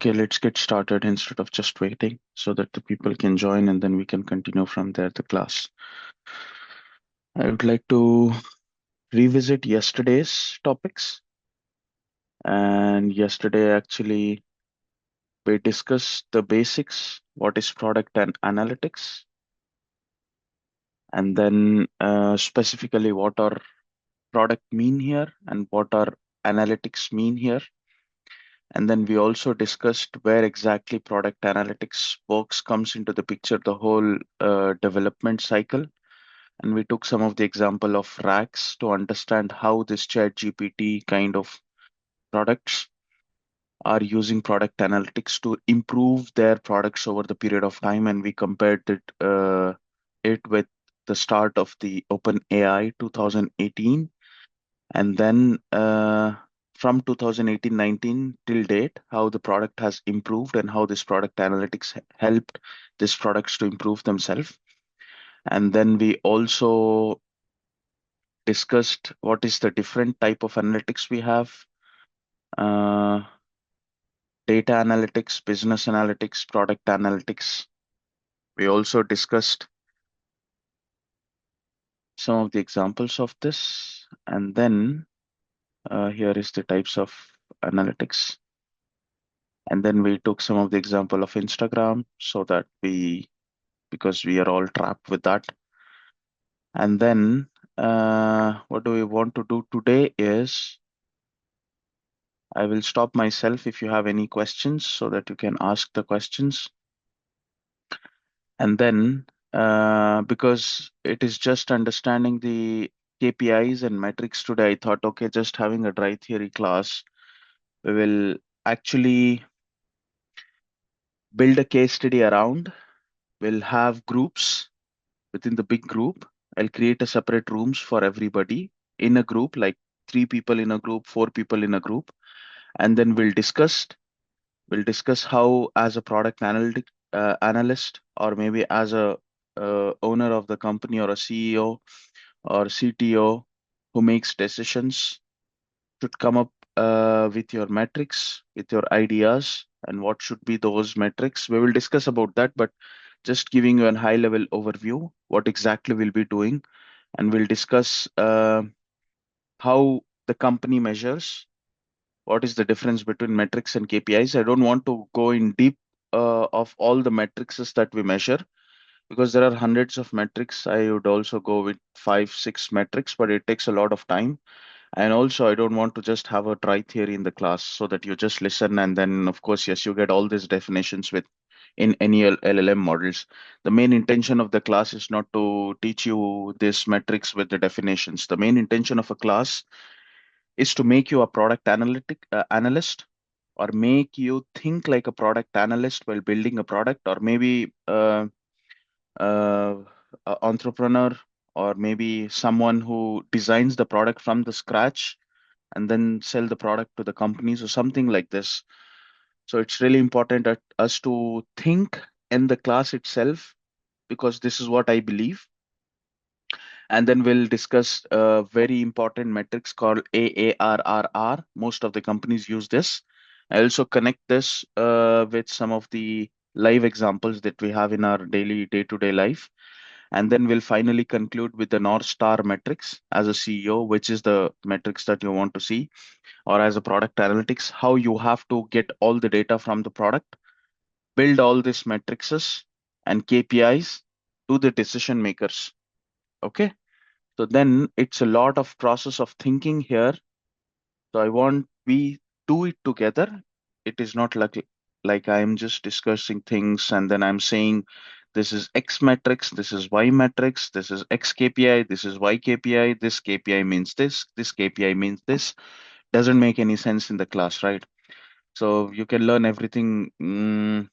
Okay, let's get started instead of just waiting so that the people can join and then we can continue from there the class. I would like to revisit yesterday's topics. And yesterday, actually, we discussed the basics, what is product and analytics, and then specifically what are product mean here and what are analytics mean here. And then we also discussed where exactly product analytics works comes into the picture, the whole development cycle. And we took some of the example of racks to understand how this chat GPT kind of products are using product analytics to improve their products over the period of time. And we compared it with the start of the OpenAI 2018 and then from 2018-19 till date, how the product has improved and how this product analytics helped these products to improve themselves. And then we also discussed what is the different type of analytics we have, uh, data analytics, business analytics, product analytics. We also discussed some of the examples of this. And then here is the types of analytics. And then we took some of the example of Instagram so that because we are all trapped with that. And then what do we want to do today is I will stop myself if you have any questions so that you can ask the questions. And then because it is just understanding the KPIs and metrics today, I thought, okay, just having a dry theory class, we will actually build a case study around. We'll have groups within the big group. I'll create a separate rooms for everybody in a group, like 3 people in a group, 4 people in a group, and then we'll discuss how, as a product analyst, or maybe as a owner of the company, or a CEO or CTO who makes decisions, should come up with your metrics, with your ideas, and what should be those metrics. We will discuss about that, but just giving you a high level overview, what exactly we'll be doing, and we'll discuss how the company measures, what is the difference between metrics and KPIs. I don't want to go in deep of all the metrics that we measure because there are hundreds of metrics. I would also go with 5, 6 metrics, but it takes a lot of time. And also, I don't want to just have a dry theory in the class so that you just listen and then, of course, yes, you get all these definitions with in any LLM models. The main intention of the class is not to teach you these metrics with the definitions. The main intention of a class is to make you a product analyst, or make you think like a product analyst while building a product, or maybe uh, a entrepreneur, or maybe someone who designs the product from the scratch and then sell the product to the companies or something like this. So it's really important at us to think in the class itself, because this is what I believe. And then we'll discuss very important metrics called AARRR. Most of the companies use this. I also connect this with some of the live examples that we have in our daily day-to-day life. And then we'll finally conclude with the North Star metrics as a CEO, which is the metrics that you want to see, or as a product analytics, how you have to get all the data from the product, build all these metrics and KPIs to the decision makers. Okay. So then it's a lot of process of thinking here. So I want we do it together. It is not like I'm just discussing things and then I'm saying this is X metrics, this is Y metrics, this is X KPI, this is Y KPI, this KPI means this KPI means this. Doesn't make any sense in the class, right? So you can learn everything,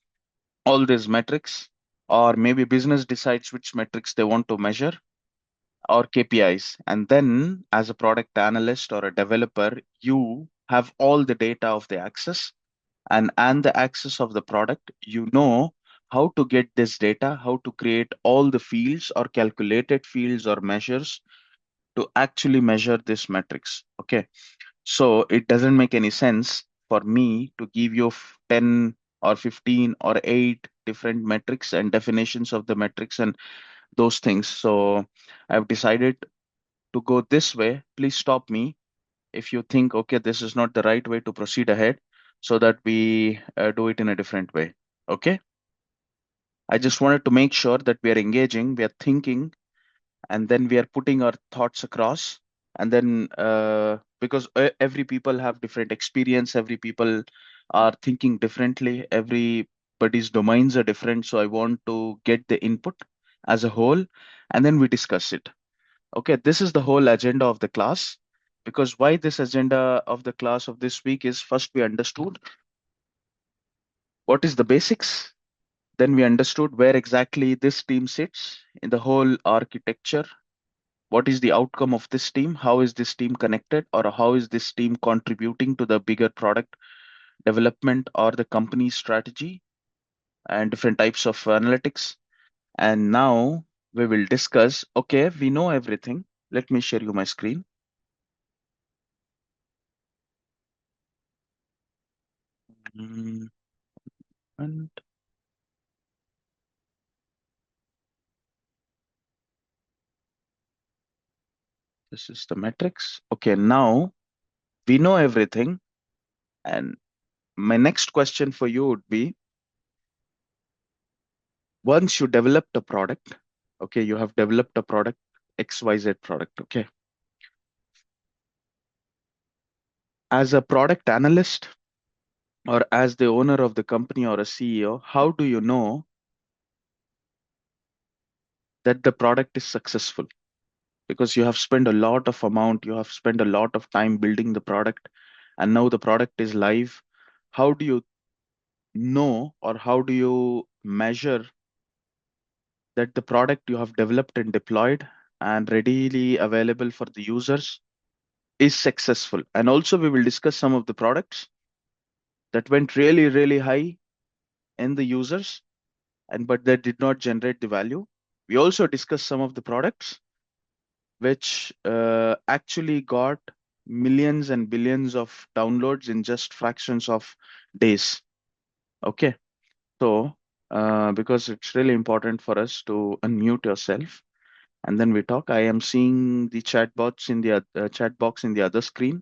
all these metrics, or maybe business decides which metrics they want to measure, or KPIs. And then as a product analyst or a developer, you have all the data of the access and the access of the product. You know how to get this data, how to create all the fields or calculated fields or measures to actually measure this metrics. Okay. So it doesn't make any sense for me to give you 10 or 15 or 8 different metrics and definitions of the metrics and those things. So I've decided to go this way. Please stop me if you think, okay, this is not the right way to proceed ahead, so that we do it in a different way. Okay. I just wanted to make sure that we are engaging, we are thinking, and then we are putting our thoughts across. And then because every people have different experience, every people are thinking differently, everybody's domains are different. So I want to get the input as a whole, and then we discuss it. Okay, this is the whole agenda of the class. Because why this agenda of the class of this week is, first we understood what is the basics, then we understood where exactly this team sits in the whole architecture. What is the outcome of this team? How is this team connected, or how is this team contributing to the bigger product development or the company strategy, and different types of analytics? And now we will discuss. Okay, we know everything. Let me share you my screen. Mm, And this is the metrics. Okay, now we know everything. And my next question for you would be, once you developed a product, okay, you have developed a product, XYZ product, okay. As a product analyst, or as the owner of the company or a CEO, how do you know that the product is successful? Because you have spent a lot of amount, you have spent a lot of time building the product, and now the product is live. How do you know, or how do you measure that the product you have developed and deployed and readily available for the users is successful? And also we will discuss some of the products that went really, really high in the users, and but that did not generate the value. We also discuss some of the products which actually got millions and billions of downloads in just fractions of days. Okay, so because it's really important for us to unmute yourself, and then we talk. I am seeing the chat bots in the chat box in the other screen,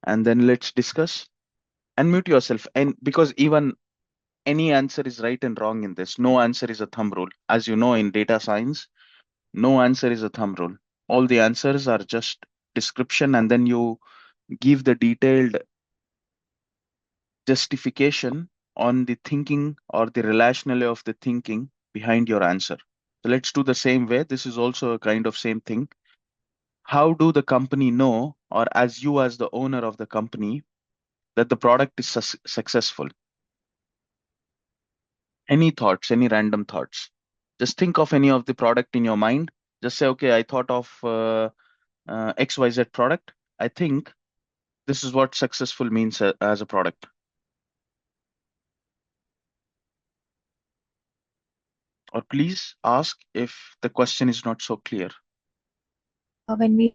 and then let's discuss. Unmute yourself, and because even any answer is right and wrong in this. No answer is a thumb rule. As you know, in data science, no answer is a thumb rule. All the answers are just description, and then you give the detailed justification on the thinking or the rationale of the thinking behind your answer. So let's do the same way. This is also a kind of same thing. How do the company know, or as you as the owner of the company, that the product is successful? Any thoughts, any random thoughts? Just think of any of the product in your mind. Just say, okay, I thought of XYZ product. I think this is what successful means as a product. Or please ask if the question is not so clear. When we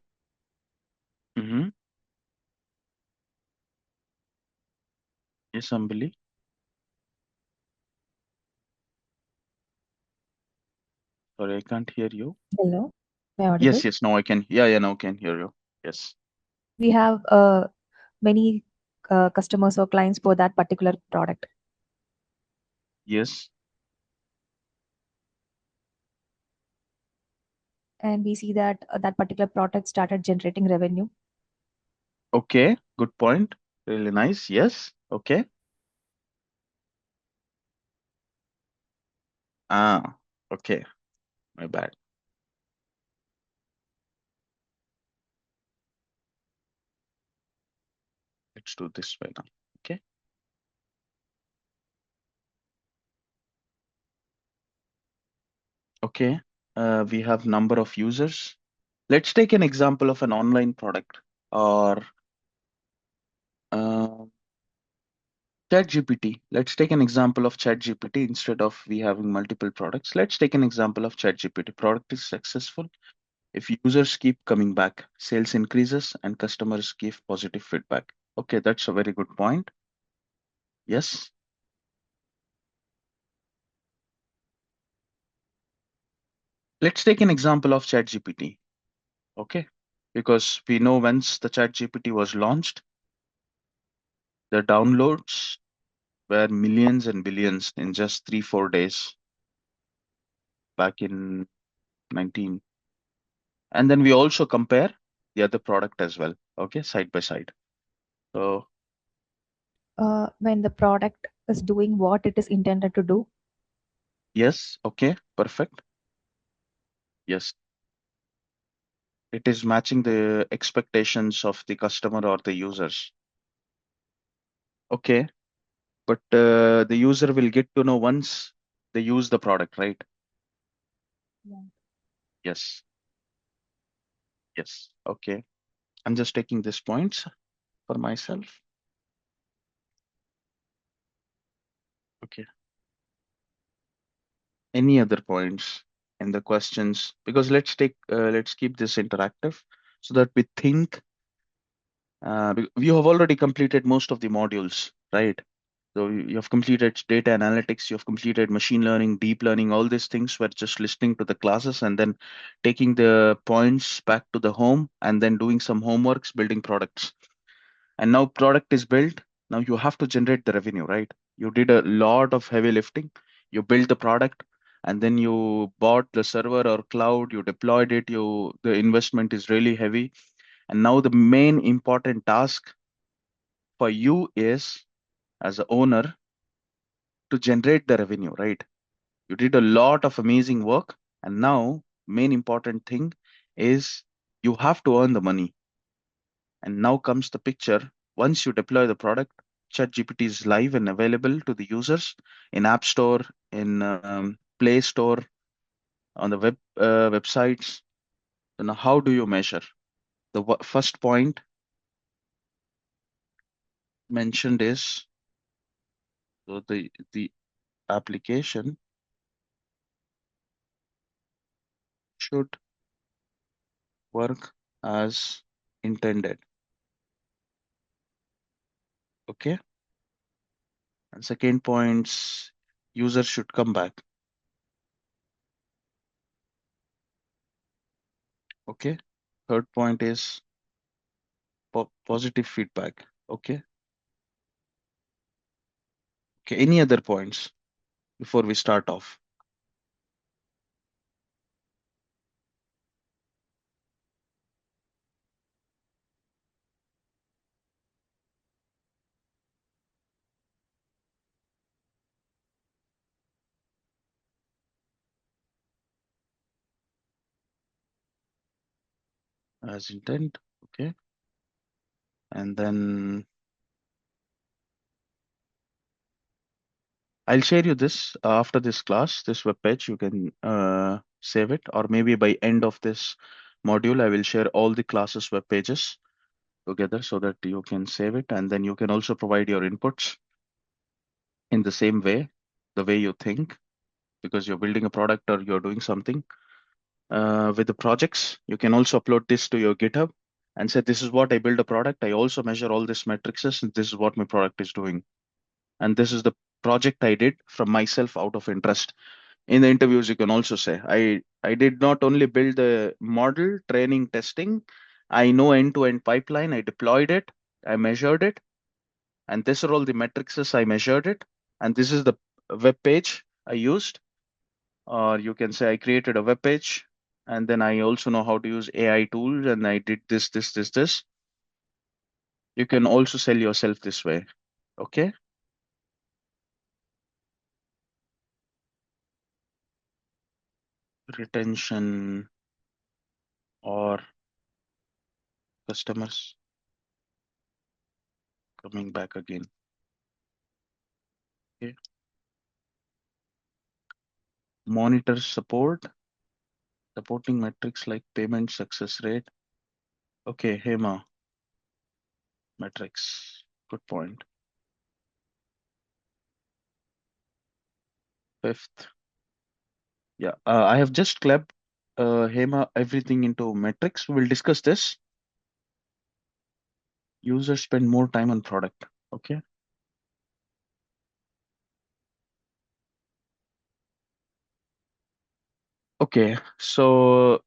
Mm-hmm. Yes, Ambali. Sorry, I can't hear you. Hello, am I audible? Yes, yes, now I can. Yeah, yeah, now I can hear you. Yes. We have many customers or clients for that particular product, Yes. and we see that that particular product started generating revenue. Okay, good point. Really nice. Yes. Okay. Ah, okay. My bad. Let's do this way now. Okay. Okay. We have number of users. Let's take an example of an online product, or uh, ChatGPT. Let's take an example of ChatGPT instead of we having multiple products. Let's take an example of ChatGPT. Product is successful if users keep coming back, sales increases, and customers give positive feedback. Okay, that's a very good point. Yes. Let's take an example of ChatGPT. Okay. Because we know once the ChatGPT was launched, the downloads were millions and billions in just 3, 4 days back in 19. And then we also compare the other product as well. Okay, side by side. So When the product is doing what it is intended to do. yes, okay, perfect. Yes, it is matching the expectations of the customer or the users. Okay, but the user will get to know once they use the product, right? Yeah. Yes, yes. Okay, I'm just taking these points for myself. Okay, any other points in the questions? Because let's keep this interactive so that we think. You have already completed most of the modules, right? So you have completed data analytics, you have completed machine learning, deep learning, all these things were just listening to the classes and then taking the points back to the home and then doing some homeworks, building products. And now product is built. Now you have to generate the revenue, right? You did a lot of heavy lifting. You built the product and then you bought the server or cloud, you deployed it, the investment is really heavy. And now the main important task for you is as a owner to generate the revenue, right? You did a lot of amazing work, and now main important thing is you have to earn the money. And now comes the picture. Once you deploy the product, ChatGPT is live and available to the users in App Store, in Play Store, on the websites. So now, how do you measure? The first point mentioned is so the application should work as intended. Okay. And second points, user should come back. Okay. Third point is positive feedback. Okay. Okay. Any other points before we start off? As intent. Okay. And then I'll share you this after this class, this web page. You can save it, or maybe by end of this module, I will share all the classes web pages together so that you can save it, and then you can also provide your inputs in the same way, the way you think, because you're building a product or you're doing something with the projects. You can also upload this to your GitHub and say, this is what I build a product. I also measure all these metrics, and this is what my product is doing. And this is the project I did from myself out of interest. In the interviews, you can also say, I did not only build the model, training, testing. I know end-to-end pipeline. I deployed it. I measured it. And these are all the metrics I measured it. And this is the web page I used. Or you can say I created a web page and then I also know how to use AI tools and I did this. You can also sell yourself this way. Okay. Retention or customers coming back again. Okay. Monitor supporting metrics like payment success rate. Okay, Hema metrics. Good point. Fifth. Yeah, I have just clapped Hema everything into metrics. We'll discuss this. Users spend more time on product. Okay. Okay. So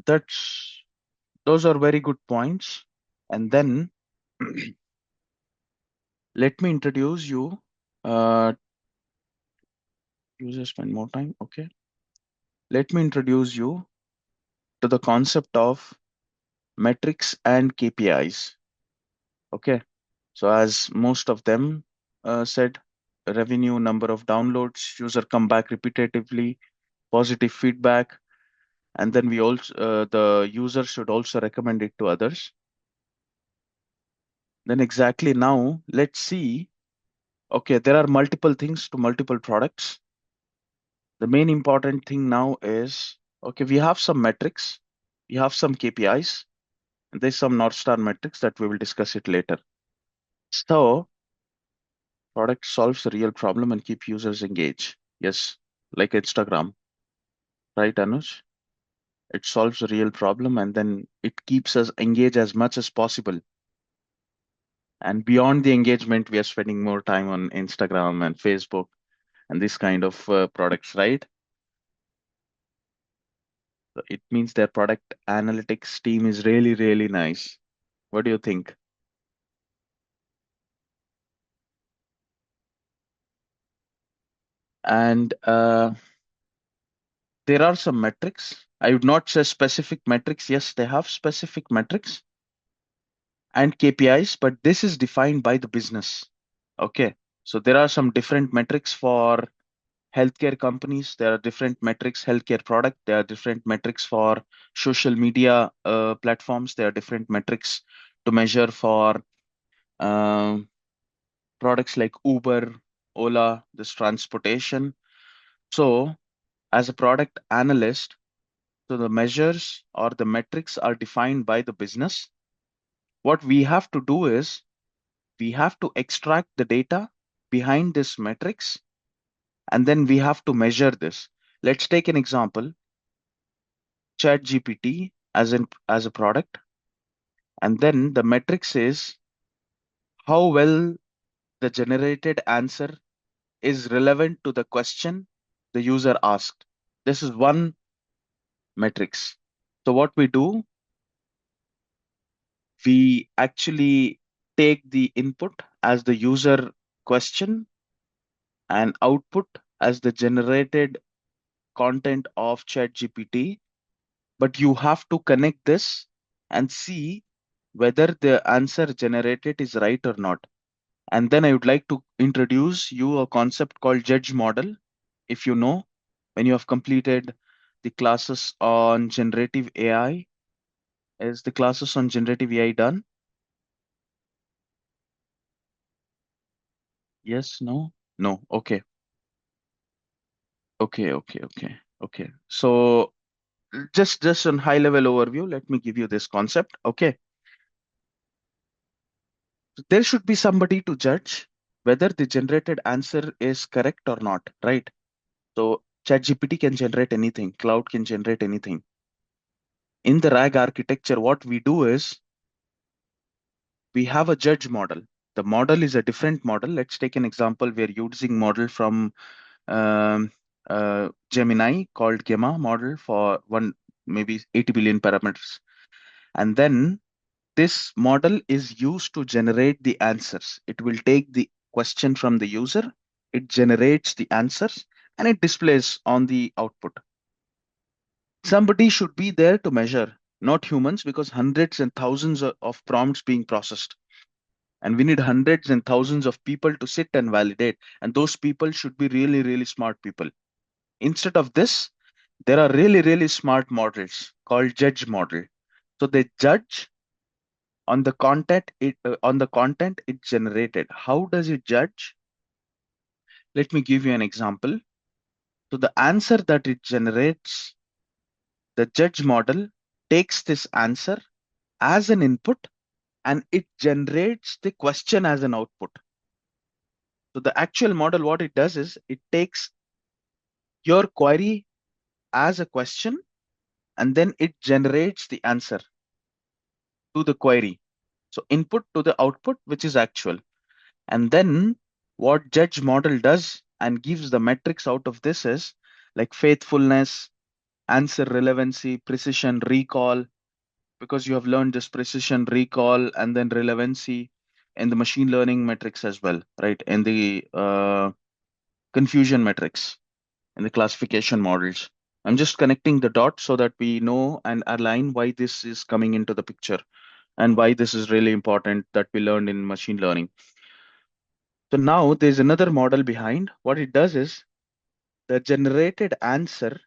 that's those are very good points. And then let me introduce you. Users spend more time. Okay. Let me introduce you to the concept of metrics and KPIs. Okay. So as most of them said, revenue, number of downloads, user come back repetitively, positive feedback, and then we also the user should also recommend it to others. Then exactly now, let's see. Okay, there are multiple things to multiple products. The main important thing now is, okay, we have some metrics, we have some KPIs, and there's some North Star metrics that we will discuss it later. So product solves the real problem and keep users engaged. Yes, like Instagram, right, Anuj? It solves the real problem and then it keeps us engaged as much as possible. And beyond the engagement, we are spending more time on Instagram and Facebook and this kind of products, right? So it means their product analytics team is really, really nice. What do you think? And there are some metrics. I would not say specific metrics. Yes, they have specific metrics and KPIs, but this is defined by the business. Okay. So there are some different metrics for healthcare companies. There are different metrics, healthcare product. There are different metrics for social media platforms. There are different metrics to measure for um, products like Uber, Ola, this transportation. So as a product analyst, so the measures or the metrics are defined by the business. What we have to do is we have to extract the data behind this metrics and then we have to measure this. Let's take an example, ChatGPT as a product, and then the metrics is how well the generated answer is relevant to the question the user asked. This is one metrics. So what we do, we actually take the input as the user question and output as the generated content of ChatGPT, but you have to connect this and see whether the answer generated is right or not. And then I would like to introduce you a concept called judge model. If you know, when you have completed the classes on generative AI, is the classes on generative AI done? Yes, no, no. Okay, okay. So just on high level overview, let me give you this concept. Okay, there should be somebody to judge whether the generated answer is correct or not, right? So ChatGPT can generate anything, cloud can generate anything. In the RAG architecture, what we do is we have a judge model. The model is a different model. Let's take an example. We're using model from um, Gemini called Gemma model for one maybe 80 billion parameters. And then this model is used to generate the answers. It will take the question from the user, it generates the answers, and it displays on the output. Somebody should be there to measure, not humans, because hundreds and thousands of prompts being processed. And we need hundreds and thousands of people to sit and validate. And those people should be really, really smart people. Instead of this, there are really, really smart models called judge model. So they judge on the content it generated. How does it judge? Let me give you an example. So the answer that it generates, the judge model takes this answer as an input and it generates the question as an output. So the actual model, what it does is it takes your query as a question and then it generates the answer to the query. So input to the output, which is actual. And then what judge model does and gives the metrics out of this is like faithfulness, answer relevancy, precision, recall, because you have learned this precision, recall, and then relevancy in the machine learning metrics as well, right? In the confusion metrics, in the classification models. I'm just connecting the dots so that we know and align why this is coming into the picture and why this is really important that we learned in machine learning. So now there's another model behind. What it does is the generated answer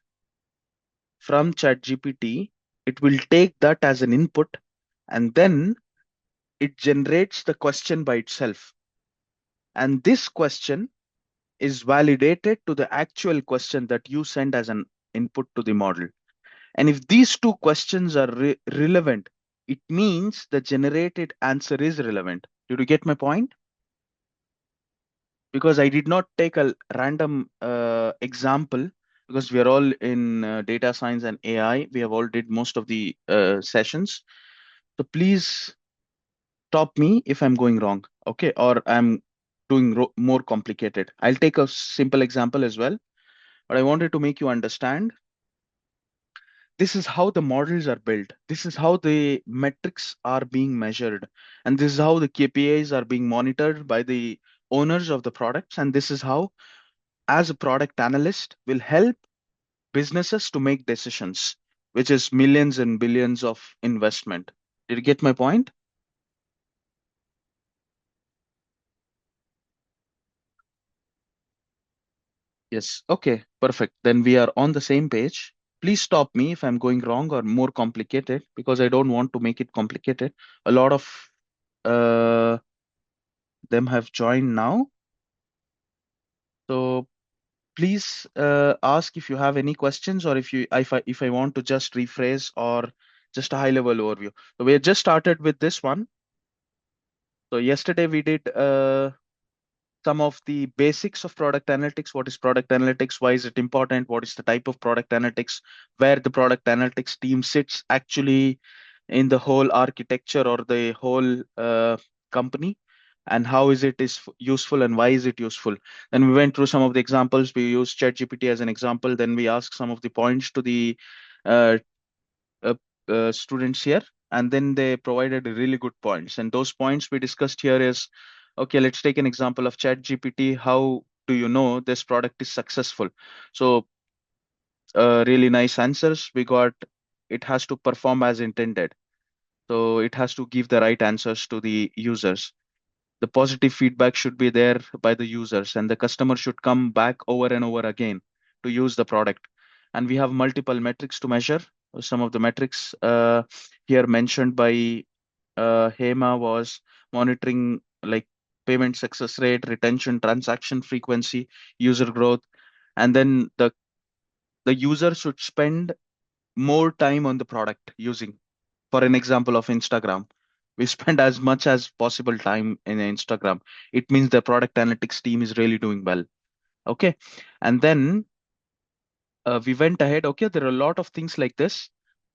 from ChatGPT, it will take that as an input and then it generates the question by itself. And this question is validated to the actual question that you send as an input to the model. And if these two questions are relevant, it means the generated answer is relevant. Did you get my point? Because I did not take a random example because we are all in data science and AI. We have all did most of the sessions. So please stop me if I'm going wrong, okay? Or I'm doing more complicated. I'll take a simple example as well, but I wanted to make you understand this is how the models are built. This is how the metrics are being measured. And this is how the KPIs are being monitored by the owners of the products. And this is how, as a product analyst, will help businesses to make decisions, which is millions and billions of investment. Did you get my point? Yes. Okay, perfect. Then we are on the same page. Please stop me if I'm going wrong or more complicated because I don't want to make it complicated. A lot of uh, them have joined now. So please ask if you have any questions or if I want to just rephrase or just a high level overview. So we had just started with this one. So yesterday we did some of the basics of product analytics. What is product analytics? Why is it important? What is the type of product analytics? Where the product analytics team sits actually in the whole architecture or the whole company? And how is it is useful and why is it useful? Then we went through some of the examples. We used ChatGPT as an example. Then we asked some of the points to the uh, uh, students here, and then they provided really good points. And those points we discussed here is, okay, let's take an example of ChatGPT. How do you know this product is successful? So, really nice answers we got. It has to perform as intended. So it has to give the right answers to the users. The positive feedback should be there by the users, and the customer should come back over and over again to use the product. And we have multiple metrics to measure. Some of the metrics here mentioned by Hema was monitoring like payment success rate, retention, transaction frequency, user growth, and then the user should spend more time on the product using. For an example of Instagram, we spend as much as possible time in Instagram. It means the product analytics team is really doing well. Okay. And then we went ahead. Okay. There are a lot of things like this.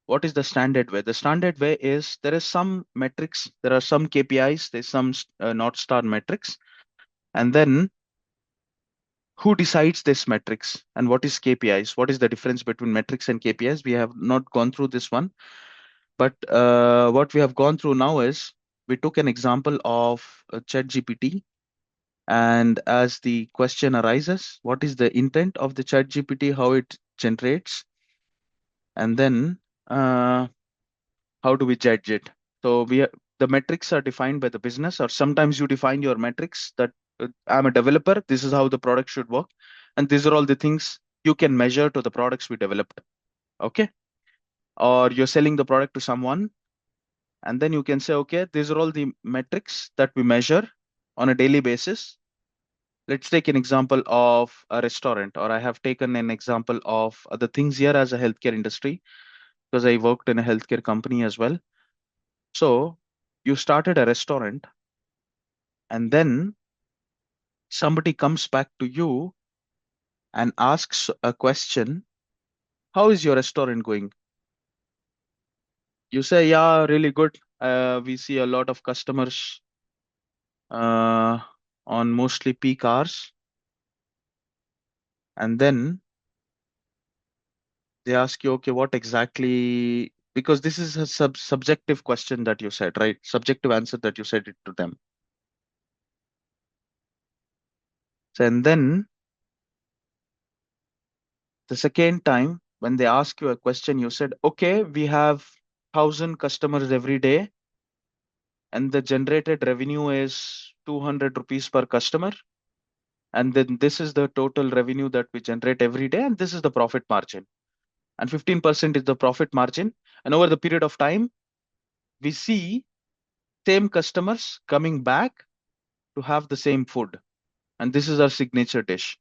What is the standard way? The standard way is there is some metrics, there are some KPIs, there's some North Star metrics. And then who decides this metrics and what is KPIs? What is the difference between metrics and KPIs? We have not gone through this one. But what we have gone through now is we took an example of ChatGPT, and as the question arises, what is the intent of the ChatGPT, how it generates, and then uh, how do we judge it? So the metrics are defined by the business, or sometimes you define your metrics that I'm a developer, this is how the product should work, and these are all the things you can measure to the products we developed. Okay, or you're selling the product to someone. And then you can say, okay, these are all the metrics that we measure on a daily basis. Let's take an example of a restaurant, or I have taken an example of other things here as a healthcare industry because I worked in a healthcare company as well. So you started a restaurant, and then somebody comes back to you and asks a question. How is your restaurant going? You say, yeah, really good. We see a lot of customers uh, on mostly peak hours, and then they ask you, okay, what exactly? Because this is a subjective question that you said, right? Subjective answer that you said it to them. So, and then the second time when they ask you a question, you said, okay, we have 1,000 customers every day, and the generated revenue is 200 rupees per customer. And then this is the total revenue that we generate every day, and this is the profit margin. And 15% is the profit margin. And over the period of time, we see same customers coming back to have the same food. And this is our signature dish.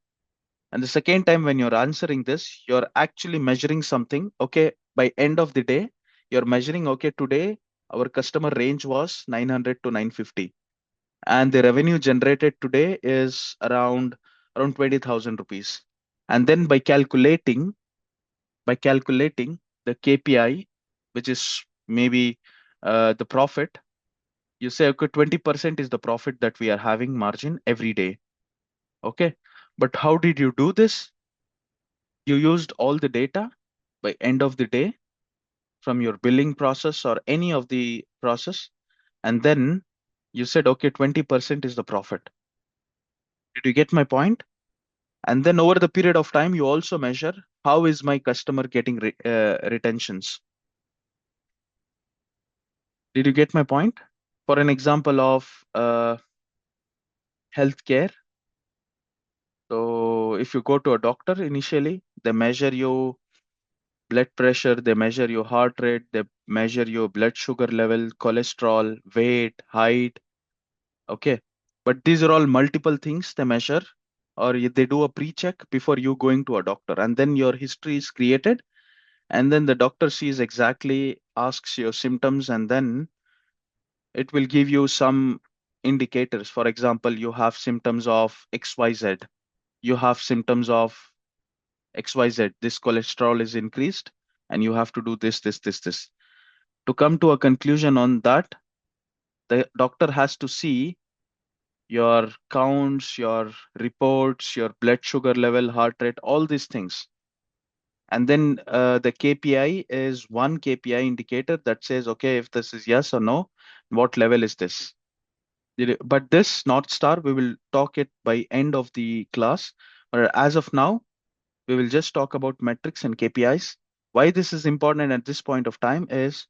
And the second time when you're answering this, you're actually measuring something. Okay, by end of the day, you're measuring, okay, today our customer range was 900 to 950. And the revenue generated today is around 20,000 rupees. And then by calculating the KPI, which is maybe the profit, you say, okay, 20% is the profit that we are having margin every day. Okay. But how did you do this? You used all the data by end of the day from your billing process or any of the process. And then you said, okay, 20% is the profit. Did you get my point? And then over the period of time, you also measure how is my customer getting retentions. Did you get my point? For an example of healthcare, so if you go to a doctor initially, they measure your blood pressure, they measure your heart rate, they measure your blood sugar level, cholesterol, weight, height. Okay. But these are all multiple things they measure, or they do a pre-check before you going to a doctor. And then your history is created. And then the doctor sees exactly, asks your symptoms, and then it will give you some indicators. For example, you have symptoms of XYZ. You have symptoms of XYZ. This cholesterol is increased, and you have to do this. To come to a conclusion on that, the doctor has to see your counts, your reports, your blood sugar level, heart rate, all these things. And then the KPI is one KPI indicator that says, okay, if this is yes or no, what level is this? But this North Star, we will talk it by end of the class. But as of now, we will just talk about metrics and KPIs. Why this is important at this point of time is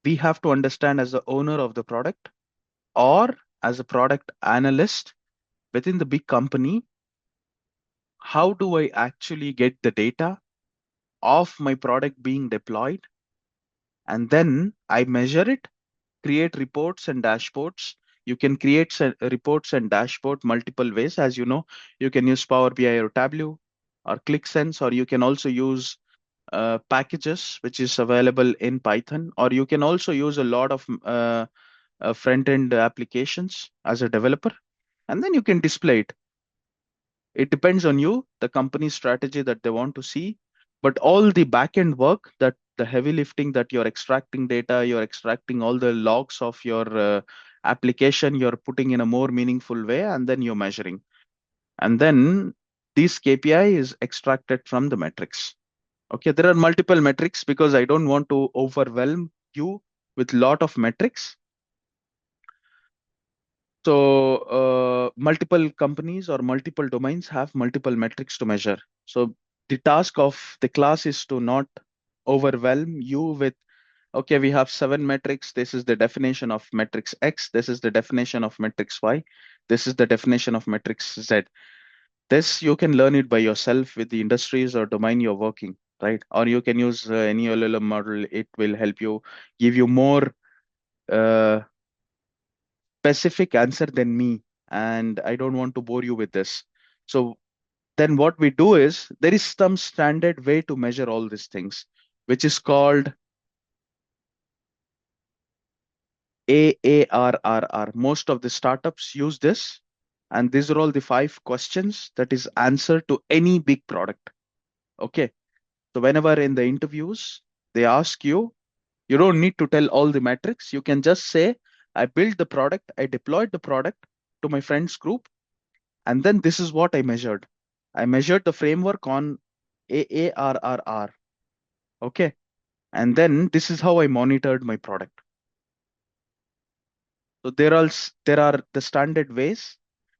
we have to understand as the owner of the product or as a product analyst within the big company, how do I actually get the data of my product being deployed? And then I measure it, create reports and dashboards. You can create reports and dashboard multiple ways. As you know, you can use Power BI or Tableau or ClickSense, or you can also use packages, which is available in Python, or you can also use a lot of front-end applications as a developer, and then you can display it. It depends on you, the company strategy that they want to see, but all the back-end work, that the heavy lifting, that you're extracting data, you're extracting all the logs of your application, you're putting in a more meaningful way, and then you're measuring. And then this KPI is extracted from the metrics. Okay, there are multiple metrics because I don't want to overwhelm you with lot of metrics. So multiple companies or multiple domains have multiple metrics to measure. So the task of the class is to not overwhelm you with, okay, we have 7 metrics. This is the definition of matrix X. This is the definition of matrix Y. This is the definition of matrix Z. This you can learn it by yourself with the industries or domain you're working, right? Or you can use any LLM model. It will help you, give you more uh, specific answer than me. And I don't want to bore you with this. So then what we do is there is some standard way to measure all these things, which is called AARRR. Most of the startups use this. And these are all the 5 questions that is answer to any big product. Okay. So whenever in the interviews, they ask you, You don't need to tell all the metrics. You can just say, I built the product, I deployed the product to my friends group, and then this is what I measured. I measured the framework on AARRR. Okay. And then this is how I monitored my product. So there are the standard ways,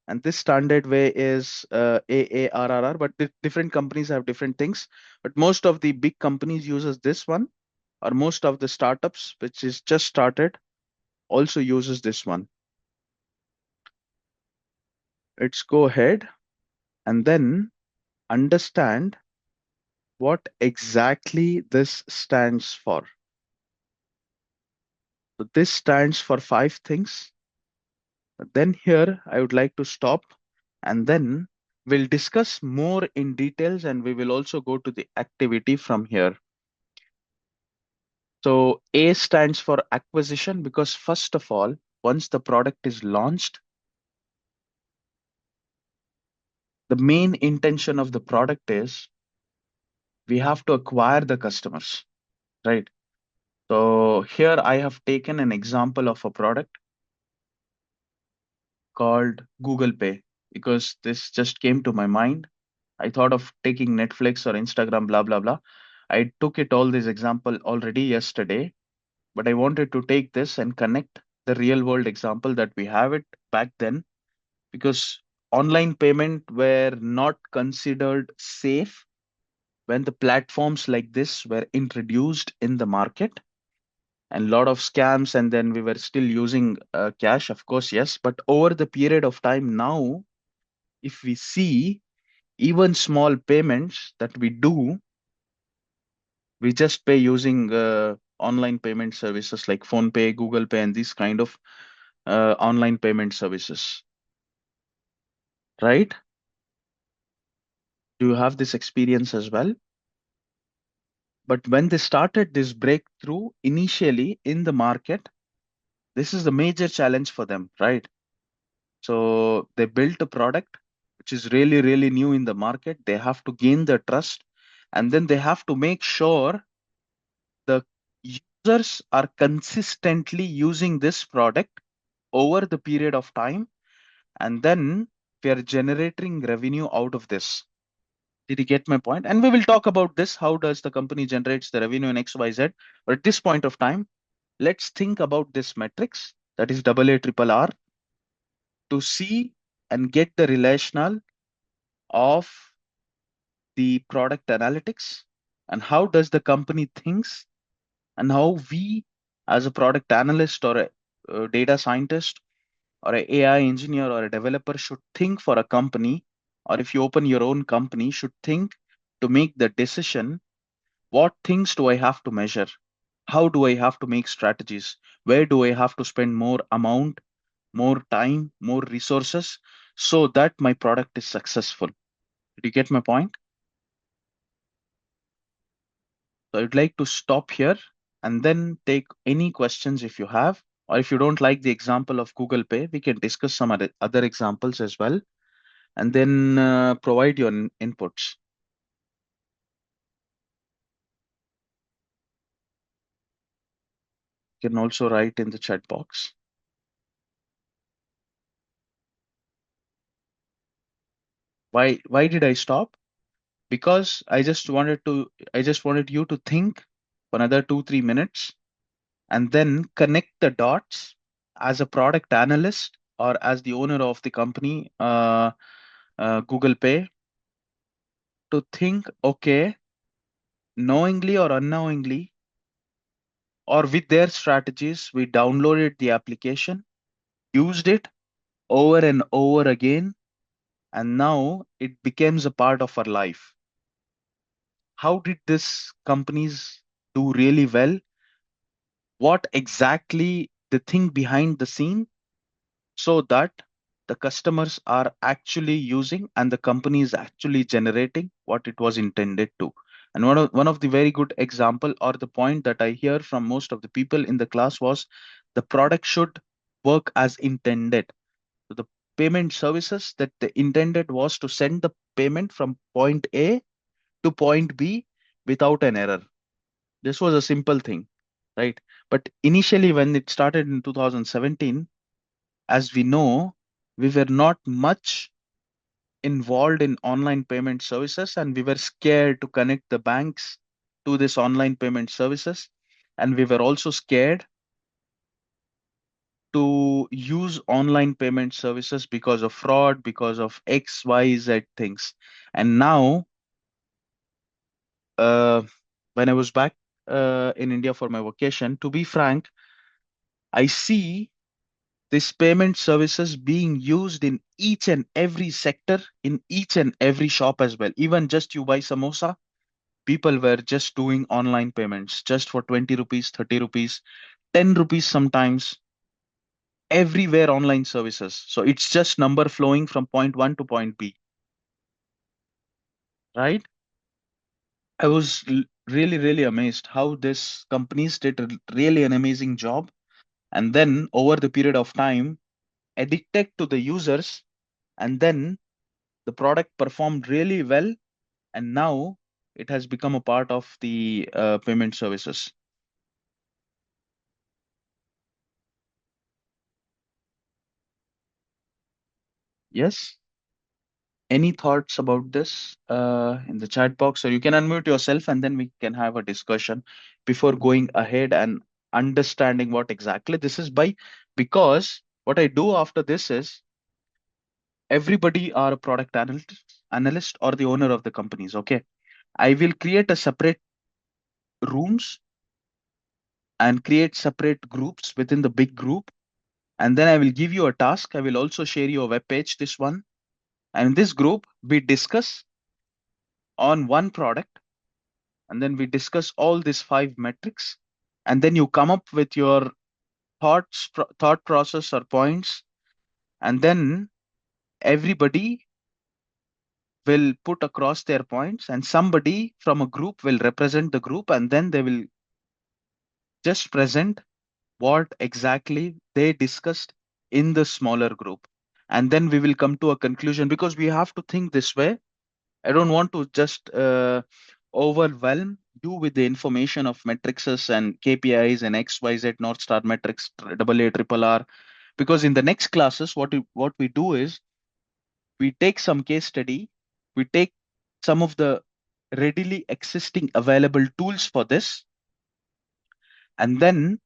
and this standard way is AARRR, but different companies have different things. But most of the big companies uses this one, or most of the startups, which is just started, also uses this one. Let's go ahead and then understand what exactly this stands for. So this stands for five things. Then here I would like to stop, and then we'll discuss more in details, and we will also go to the activity from here. So A stands for acquisition, because first of all, once the product is launched, the main intention of the product is we have to acquire the customers, right? So here I have taken an example of a product called Google Pay, because this just came to my mind. I thought of taking Netflix or Instagram, blah, blah, blah. I took it all this example already yesterday, but I wanted to take this and connect the real world example that we have it back then, because online payment were not considered safe when the platforms like this were introduced in the market, and a lot of scams, and then we were still using cash, of course, yes. But over the period of time now, if we see even small payments that we do, we just pay using online payment services like phone pay, Google Pay, and these kind of online payment services, right? Do you have this experience as well? But when they started this breakthrough initially in the market, this is the major challenge for them, right? So they built a product which is really, really new in the market. They have to gain the trust, and then they have to make sure the users are consistently using this product over the period of time, and then we are generating revenue out of this. Did you get my point? And we will talk about this. How does the company generates the revenue in XYZ? But at this point of time, let's think about this metrics, that is AARRR, to see and get the relational of the product analytics, and how does the company thinks, and how we as a product analyst or a data scientist or a AI engineer or a developer should think for a company, or if you open your own company, should think to make the decision. What things do I have to measure? How do I have to make strategies? Where do I have to spend more amount, more time, more resources, so that my product is successful? Did you get my point? So I'd like to stop here and then take any questions if you have, or if you don't like the example of Google Pay, we can discuss some other examples as well, and then provide your inputs. You can also write in the chat box. Why did I stop? Because I just wanted you to think for another 2-3 minutes, and then connect the dots as a product analyst or as the owner of the company, Google Pay, to think, okay, knowingly or unknowingly, or with their strategies, we downloaded the application, used it over and over again, and now it becomes a part of our life. How did this companies do really well? What exactly the thing behind the scene, so that the customers are actually using and the company is actually generating what it was intended to. And one of the very good example, or the point that I hear from most of the people in the class, was the product should work as intended. So the payment services that they intended was to send the payment from point A to point B without an error. This was a simple thing. right? But initially, when it started in 2017, as we know, we were not much involved in online payment services, and we were scared to connect the banks to this online payment services. And we were also scared to use online payment services because of fraud, because of X, Y, Z things. And now, uh, when I was back in India for my vacation, to be frank, I see this payment services being used in each and every sector, in each and every shop as well. Even just you buy samosa, people were just doing online payments just for 20 rupees, 30 rupees, 10 rupees sometimes, everywhere online services. So it's just number flowing from point one to point B, right? I was really, really amazed how this companies did really an amazing job. And then over the period of time, addicted to the users, and then the product performed really well. And now it has become a part of the payment services. Yes. Any thoughts about this in the chat box, or you can unmute yourself and then we can have a discussion before going ahead and understanding what exactly this is by. Because what I do after this is everybody are a product analyst or the owner of the companies. Okay, I will create a separate rooms and create separate groups within the big group, and then I will give you a task. I will also share you a web page, this one, and in this group we discuss on one product, and then we discuss all these five metrics, and then you come up with your thought process or points, and then everybody will put across their points, and somebody from a group will represent the group, and then they will just present what exactly they discussed in the smaller group, and then we will come to a conclusion, because we have to think this way. I don't want to just overwhelm you with the information of metrics and KPIs and XYZ North Star metrics, AA, triple R. Because in the next classes, what we do is we take some case study, we take some of the readily existing available tools for this, and then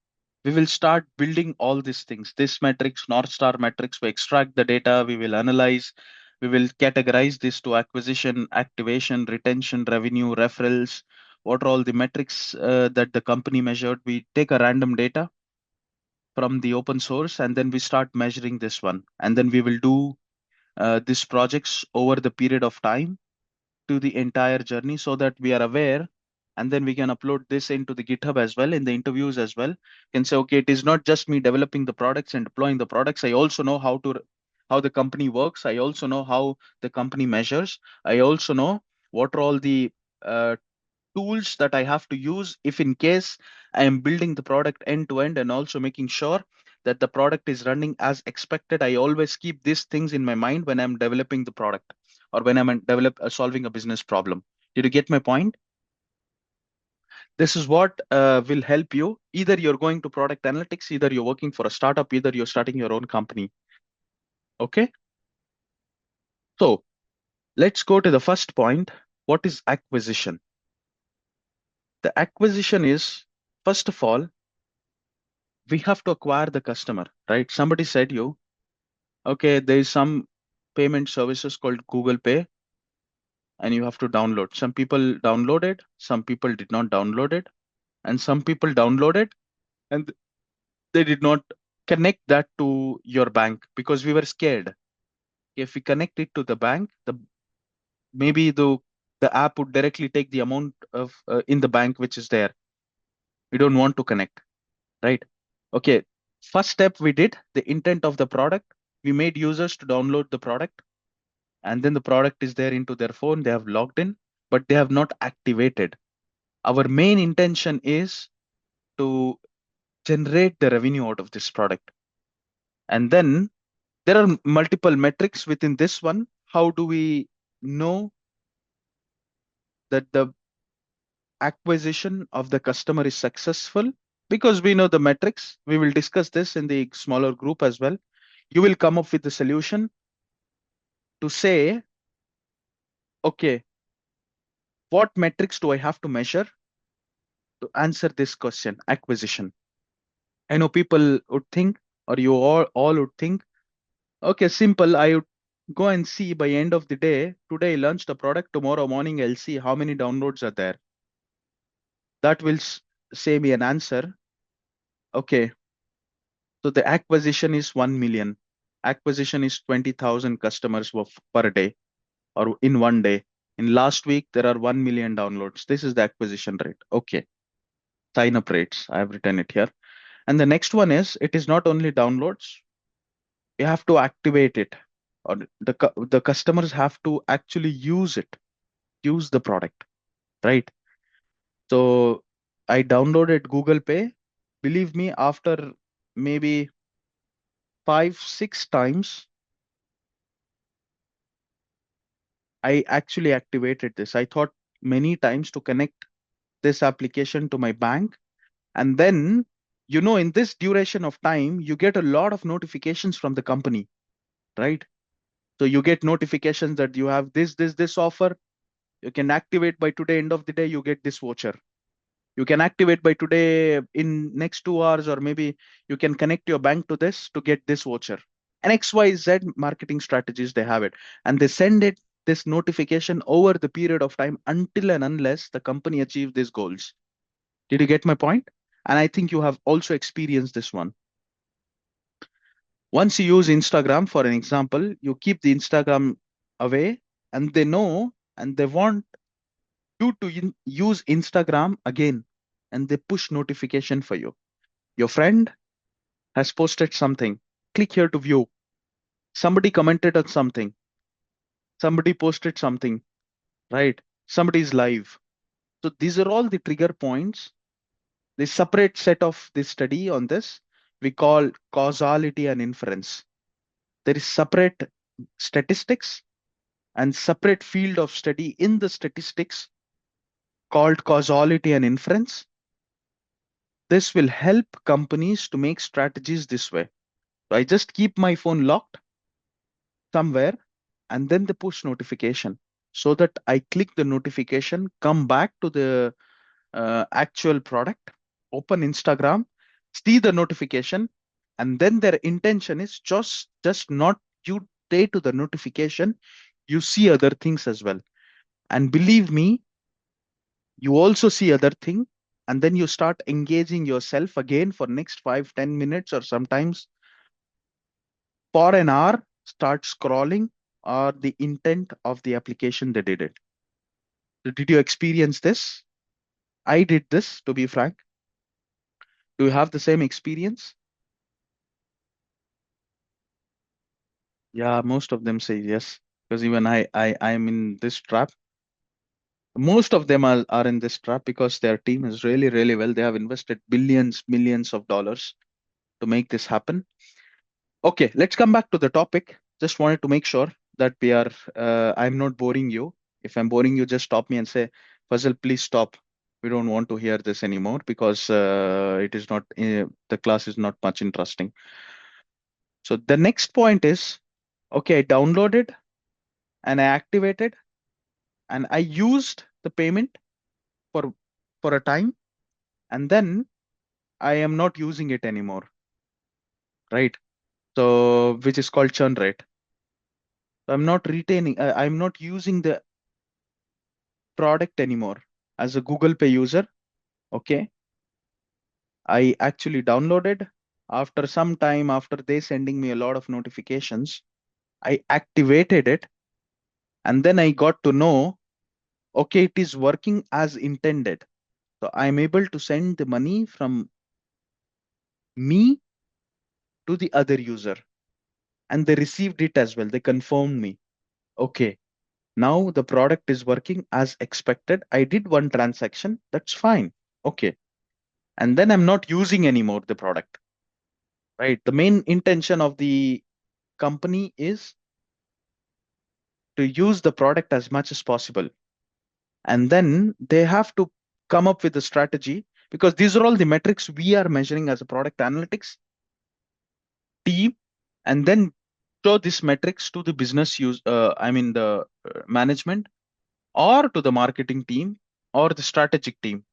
we will start building all these things. This metrics, North Star metrics, we extract the data, we will analyze, we will categorize this to acquisition, activation, retention, revenue, referrals. What are all the metrics that the company measured? We take a random data from the open source, and then we start measuring this one. And then we will do these projects over the period of time to the entire journey, so that we are aware, and then we can upload this into the GitHub as well, in the interviews as well. Can say, okay, it is not just me developing the products and deploying the products. I also know how the company works. I also know how the company measures. I also know what are all the uh, tools that I have to use if in case I am building the product end to end, and also making sure that the product is running as expected. I always keep these things in my mind when I'm developing the product, or when I'm solving a business problem. Did you get my point? This is what will help you. Either you're going to product analytics, either you're working for a startup, either you're starting your own company. Okay. So let's go to the first point. What is acquisition? The acquisition is, first of all, we have to acquire the customer, right? Somebody said you, okay, there is some payment services called Google Pay, and you have to download. Some people downloaded, some people did not download it, and some people downloaded and they did not connect that to your bank because we were scared. If we connect it to the bank, the maybe the app would directly take the amount of in the bank which is there. We don't want to connect, right? Okay. First step we did the intent of the product. We made users to download the product, and then the product is there into their phone. They have logged in, but they have not activated. Our main intention is to generate the revenue out of this product. And then there are multiple metrics within this one. How do we know that the acquisition of the customer is successful? Because we know the metrics. We will discuss this in the smaller group as well. You will come up with the solution to say, okay, what metrics do I have to measure to answer this question, acquisition? I know people would think, or you all would think, okay, simple. I would go and see by end of the day, today I launched the product, tomorrow morning I'll see how many downloads are there. That will say me an answer. Okay, so the acquisition is 1 million. Acquisition is 20,000 customers per day or in one day. In last week, there are 1 million downloads. This is the acquisition rate. Okay, sign up rates. I have written it here. And the next one is it is not only downloads, you have to activate it, or the customers have to actually use it, use the product, right? So I downloaded Google Pay. Believe me, after maybe 5, 6 times, I actually activated this. I thought many times to connect this application to my bank. And then, in this duration of time, you get a lot of notifications from the company, right? So you get notifications that you have this offer. You can activate by today, end of the day, you get this voucher. You can activate by today in next 2 hours, or maybe you can connect your bank to this to get this voucher. And XYZ marketing strategies, they have it. And they send it this notification over the period of time until and unless the company achieve these goals. Did you get my point? And I think you have also experienced this one. Once you use Instagram, for an example, you keep the Instagram away, and they know and they want you to use Instagram again, and they push notification for you. Your friend has posted something. Click here to view. Somebody commented on something. Somebody posted something, right? Somebody is live. So these are all the trigger points. The separate set of this study on this we call causality and inference. There is separate statistics and separate field of study in the statistics called causality and inference. This will help companies to make strategies this way. So I just keep my phone locked somewhere, and then the push notification, so that I click the notification, come back to the actual product, open Instagram, see the notification, and then their intention is just not you stay to the notification, you see other things as well. And believe me, you also see other thing, and then you start engaging yourself again for next 5, 10 minutes, or sometimes for an hour, start scrolling, or the intent of the application they did it. So did you experience this? I did this, to be frank. Do you have the same experience? Yeah, most of them say yes, because even I'm in this trap. Most of them are in this trap because their team is really, really well. They have invested billions, millions of dollars to make this happen. Okay, let's come back to the topic. Just wanted to make sure that I'm not boring you. If I'm boring you, just stop me and say, Fazal, please stop. We don't want to hear this anymore, because it is not, the class is not much interesting. So the next point is, okay, I downloaded and I activated and I used the payment for a time, and then I am not using it anymore, right? So which is called churn rate. So I'm not using the product anymore. As a Google Pay user, okay, I actually downloaded. After some time, after they sending me a lot of notifications, I activated it, and then I got to know, okay, it is working as intended. So I'm able to send the money from me to the other user, and they received it as well. They confirmed me. Okay, now the product is working as expected. I did one transaction. That's fine. Okay. And then I'm not using anymore the product, right? The main intention of the company is to use the product as much as possible. And then they have to come up with a strategy. because these are all the metrics we are measuring as a product analytics team, and then show these metrics to the business use, I mean the management, or to the marketing team, or the strategic team,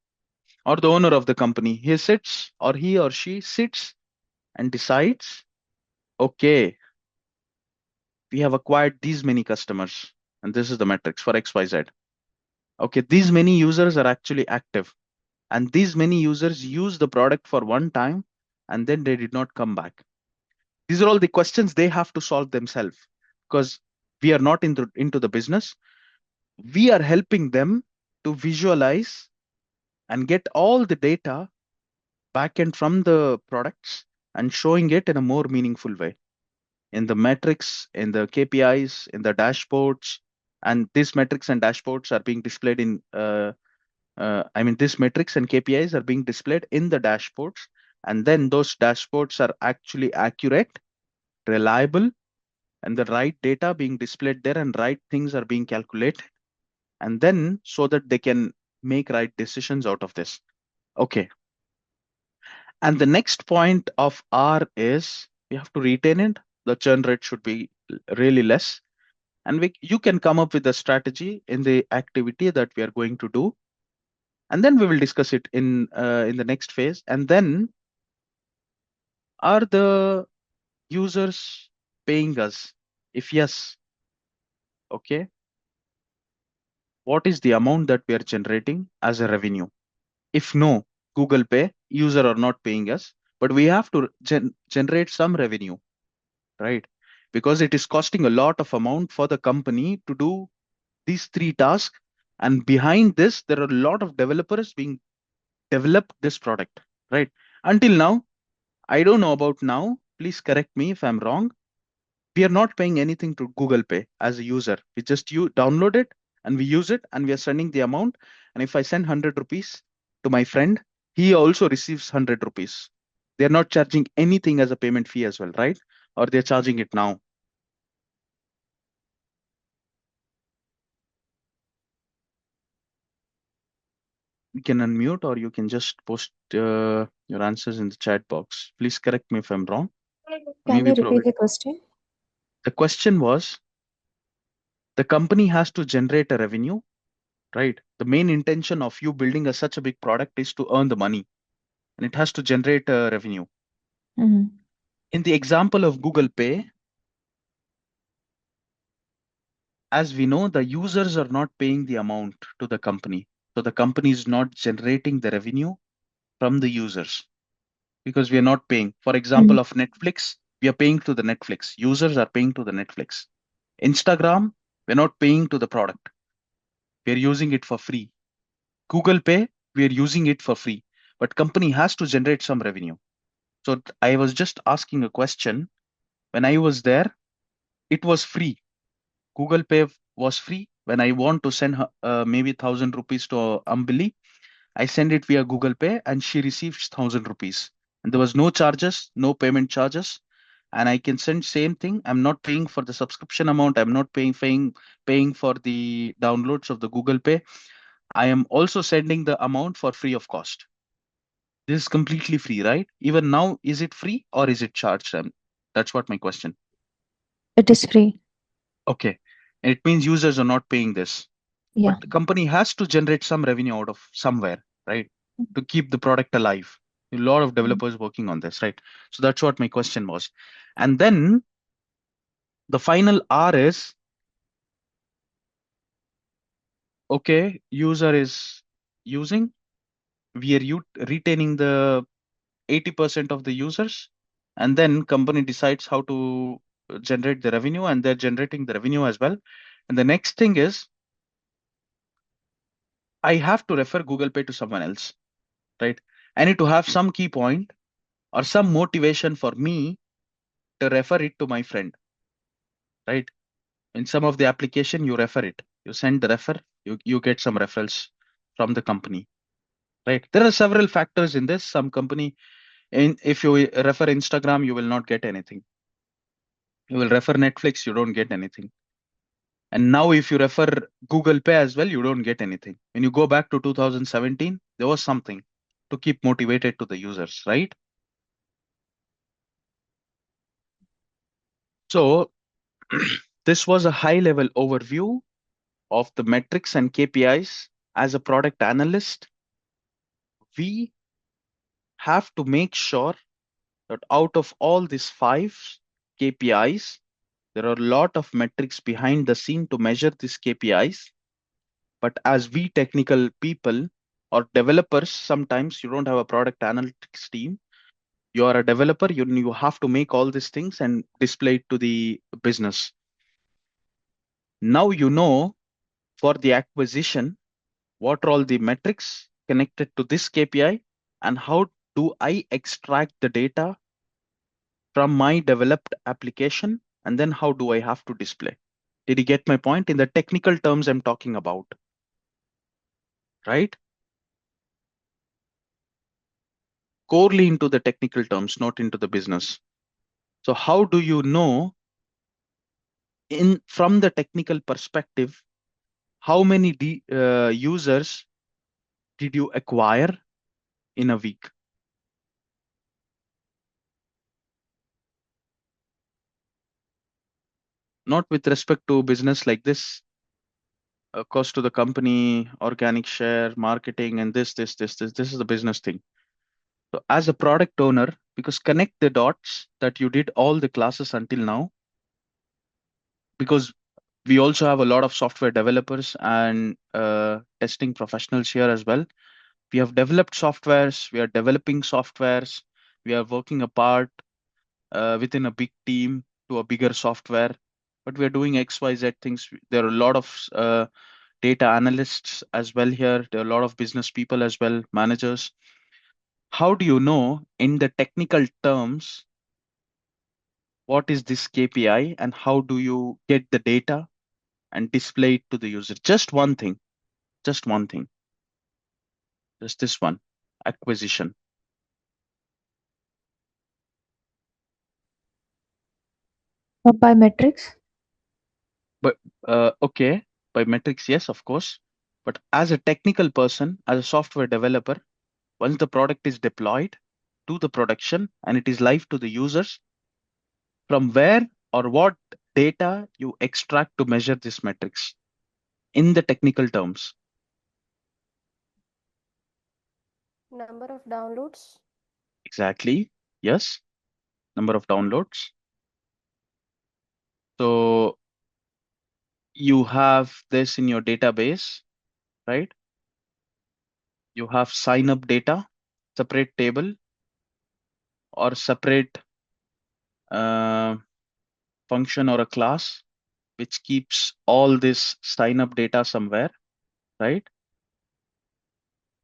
or the owner of the company. He sits, or he or she sits and decides, okay, we have acquired these many customers, and this is the metrics for XYZ. Okay, these many users are actually active, and these many users use the product for one time, and then they did not come back. These are all the questions they have to solve themselves, because we are not into the business. We are helping them to visualize and get all the data backend from the products and showing it in a more meaningful way in the metrics, in the KPIs, in the dashboards. And these metrics and dashboards are being displayed in, I mean, these metrics and KPIs are being displayed in the dashboards. And then those dashboards are actually accurate, reliable, and the right data being displayed there and right things are being calculated. And then so that they can make right decisions out of this. Okay. And the next point of R is we have to retain it. The churn rate should be really less. And you can come up with a strategy in the activity that we are going to do. And then we will discuss it in the next phase. And then, are the users paying us? If yes, okay, what is the amount that we are generating as a revenue? If no, Google Pay, user are not paying us, but we have to generate some revenue, right? Because it is costing a lot of amount for the company to do these three tasks. And behind this, there are a lot of developers being developed this product, right? Until now, I don't know about now. Please correct me if I'm wrong. We are not paying anything to Google Pay as a user. We just you download it and we use it and we are sending the amount. And if I send 100 rupees to my friend, he also receives 100 rupees. They're not charging anything as a payment fee as well, right? Or they're charging it now. You can unmute or you can just post your answers in the chat box. Please correct me if I'm wrong. Can Maybe you repeat probably. the question? The question was, the company has to generate a revenue, right? The main intention of you building such a big product is to earn the money, and it has to generate a revenue. Mm-hmm. In the example of Google Pay, as we know, the users are not paying the amount to the company. So the company is not generating the revenue from the users because we are not paying. For example, of Netflix, we are paying to the Netflix. Users are paying to the Netflix. Instagram, we're not paying to the product. We're using it for free. Google Pay, we're using it for free. But company has to generate some revenue. So I was just asking a question. When I was there, it was free. Google Pay was free. When I want to send her, maybe 1,000 rupees to Ambili, I send it via Google Pay and she receives 1,000 rupees. And there was no charges, no payment charges. And I can send same thing. I'm not paying for the subscription amount. I'm not paying for the downloads of the Google Pay. I am also sending the amount for free of cost. This is completely free, right? Even now, is it free or is it charged? That's what my question. It is free. Okay. And it means users are not paying this. Yeah. But the company has to generate some revenue out of somewhere, right? To keep the product alive. A lot of developers working on this, right? So that's what my question was. And then the final R is, okay, user is using, we are retaining the 80% of the users, and then company decides how to generate the revenue, and they're generating the revenue as well. And the next thing is, I have to refer Google Pay to someone else, right? I need to have some key point or some motivation for me to refer it to my friend, right? In some of the application, you refer it, you send the refer, you get some referrals from the company, right? There are several factors in this. Some company, if you refer Instagram, you will not get anything. You will refer Netflix, you don't get anything. And now if you refer Google Pay as well, you don't get anything. When you go back to 2017, there was something. to keep motivated to the users, right? So this was a high level overview of the metrics and KPIs. As a product analyst, we have to make sure that out of all these five KPIs, there are a lot of metrics behind the scene to measure these KPIs. But as we technical people or developers, sometimes you don't have a product analytics team. You are a developer, you have to make all these things and display it to the business. Now you know for the acquisition, what are all the metrics connected to this KPI and how do I extract the data from my developed application and then how do I have to display? Did you get my point in the technical terms I'm talking about, right? Corely into the technical terms, not into the business. So how do you know in from the technical perspective, how many users did you acquire in a week? Not with respect to business like this, cost to the company, organic share, marketing, and this is the business thing. So as a product owner, because connect the dots that you did all the classes until now, because we also have a lot of software developers and testing professionals here as well. We have developed softwares, we are developing softwares, we are working apart within a big team to a bigger software, but we are doing XYZ things. There are a lot of data analysts as well here. There are a lot of business people as well, managers. How do you know in the technical terms what is this KPI and how do you get the data and display it to the user? Just one thing, just one thing, just this one, acquisition. By metrics. But okay, by metrics, yes, of course. But as a technical person, as a software developer, once the product is deployed to the production and it is live to the users, from where or what data you extract to measure these metrics in the technical terms? Number of downloads. Exactly. Yes. Number of downloads. So you have this in your database, right? You have sign up data, separate table or separate uh, function or a class which keeps all this sign up data somewhere, right?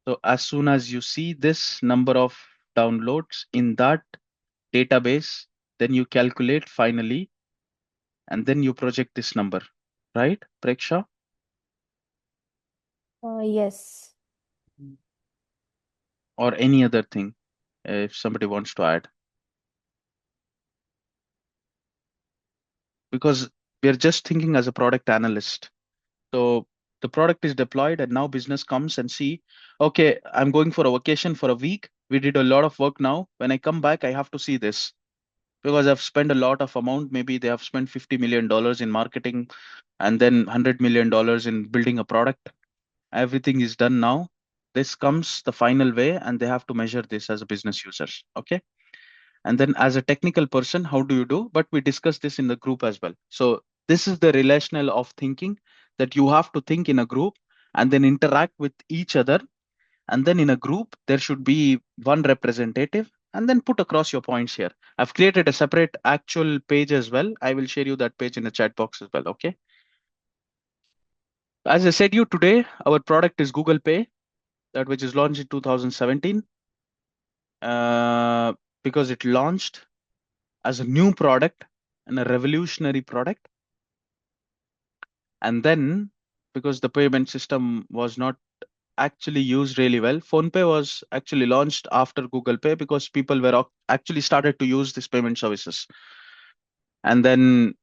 So as soon as you see this number of downloads in that database, then you calculate finally, and then you project this number, right, Preksha? Yes. Or any other thing, if somebody wants to add. Because we're just thinking as a product analyst. So the product is deployed and now business comes and see, okay, I'm going for a vacation for a week. We did a lot of work now. When I come back, I have to see this because I've spent a lot of amount. Maybe they have spent $50 million in marketing and then $100 million in building a product. Everything is done now. This comes the final way and they have to measure this as a business users. Okay. And then as a technical person, how do you do? But we discuss this in the group as well. So this is the relational of thinking, that you have to think in a group and then interact with each other. And then in a group, there should be one representative and then put across your points here. I've created a separate actual page as well. I will share you that page in the chat box as well. Okay. As I said you today, our product is Google Pay, that which is launched in 2017 uh, because it launched as a new product and a revolutionary product. And then because the payment system was not actually used really well, PhonePe was actually launched after Google Pay because people were actually started to use these payment services. And then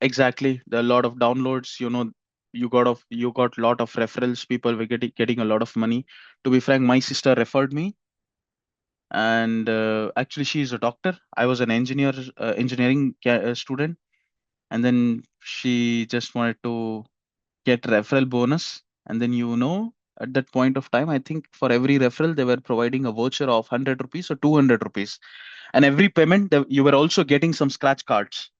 exactly, there are a lot of downloads, you got lot of referrals. People were getting a lot of money. To be frank, my sister referred me, and actually she is a doctor. I was an engineering student, and then she just wanted to get referral bonus. And then, at that point of time, I think for every referral they were providing a voucher of 100 rupees or 200 rupees, and every payment you were also getting some scratch cards,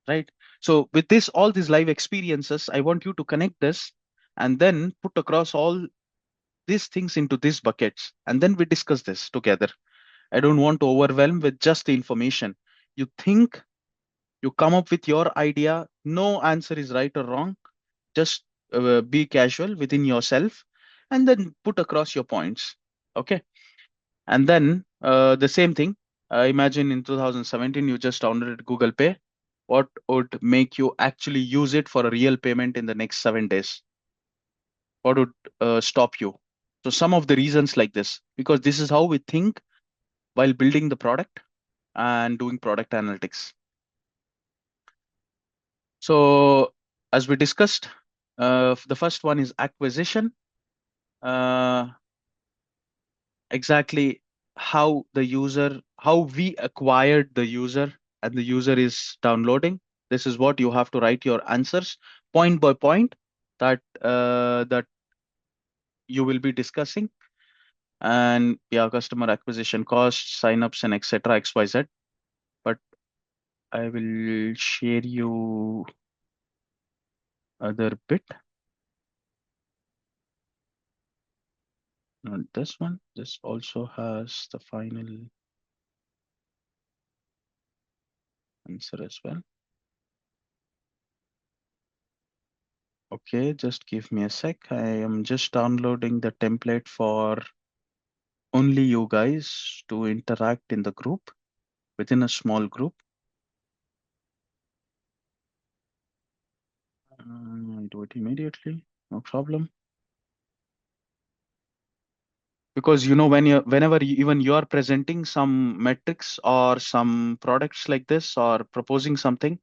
right? So with this, all these live experiences, I want you to connect this and then put across all these things into these buckets, and then we discuss this together. I don't want to overwhelm with just the information. You think, you come up with your idea. No answer is right or wrong. Just be casual within yourself, and then put across your points. Okay. And then the same thing. Imagine in 2017, you just downloaded Google Pay. What would make you actually use it for a real payment in the next 7 days? What would stop you? So some of the reasons like this, because this is how we think while building the product and doing product analytics. So as we discussed, the first one is acquisition. Uh, exactly how we acquired the user, and the user is downloading. This is what you have to write your answers point by point, that you will be discussing. And yeah, customer acquisition costs, signups, and etc. XYZ. But I will share you other bit. Not this one. This also has the final answer as well. Okay, just give me a sec. I am just downloading the template for only you guys to interact in the group, within a small group. I do it immediately, no problem. Because whenever you are presenting some metrics or some products like this, or proposing something,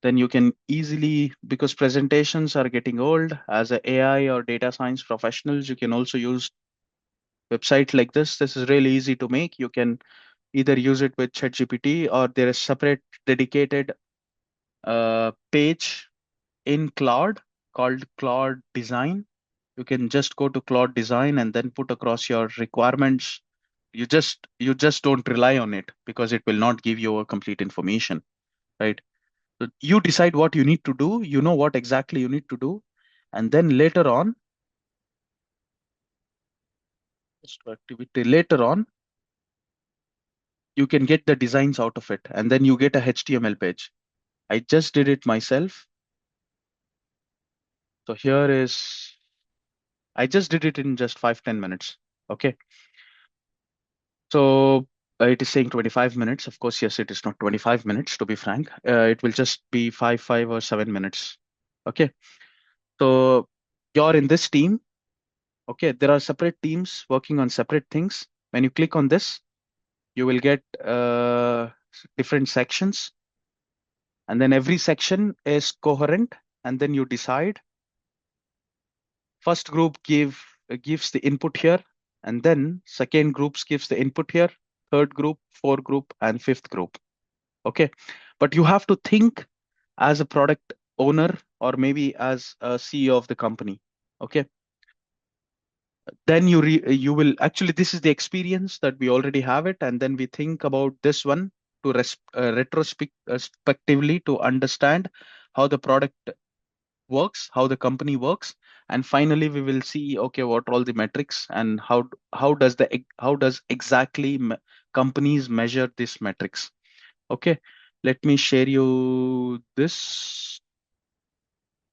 then you can easily, because presentations are getting old, as a AI or data science professionals, you can also use website like this. This is really easy to make. You can either use it with ChatGPT, or there is separate dedicated page in Claude called Claude Design. You can just go to Claude Design and then put across your requirements. You just don't rely on it, because it will not give you a complete information, right? So you decide what you need to do. You know what exactly you need to do, and then later on, just to activity later on, you can get the designs out of it, and then you get a HTML page. I just did it myself. So here is, I just did it in just 5-10 minutes. Okay. So it is saying 25 minutes. Of course, yes, it is not 25 minutes, to be frank. It will just be 5 or 7 minutes. Okay. So you're in this team. Okay. There are separate teams working on separate things. When you click on this, you will get different sections, and then every section is coherent. And then you decide. First group gives the input here, and then second groups gives the input here, third group, fourth group, and fifth group. Okay. But you have to think as a product owner, or maybe as a CEO of the company. Okay. Then you will actually, this is the experience that we already have it, and then we think about this one to retrospectively to understand how the product works, how the company works, and finally we will see, okay, what are all the metrics, and how does exactly companies measure these metrics. Okay, let me share you this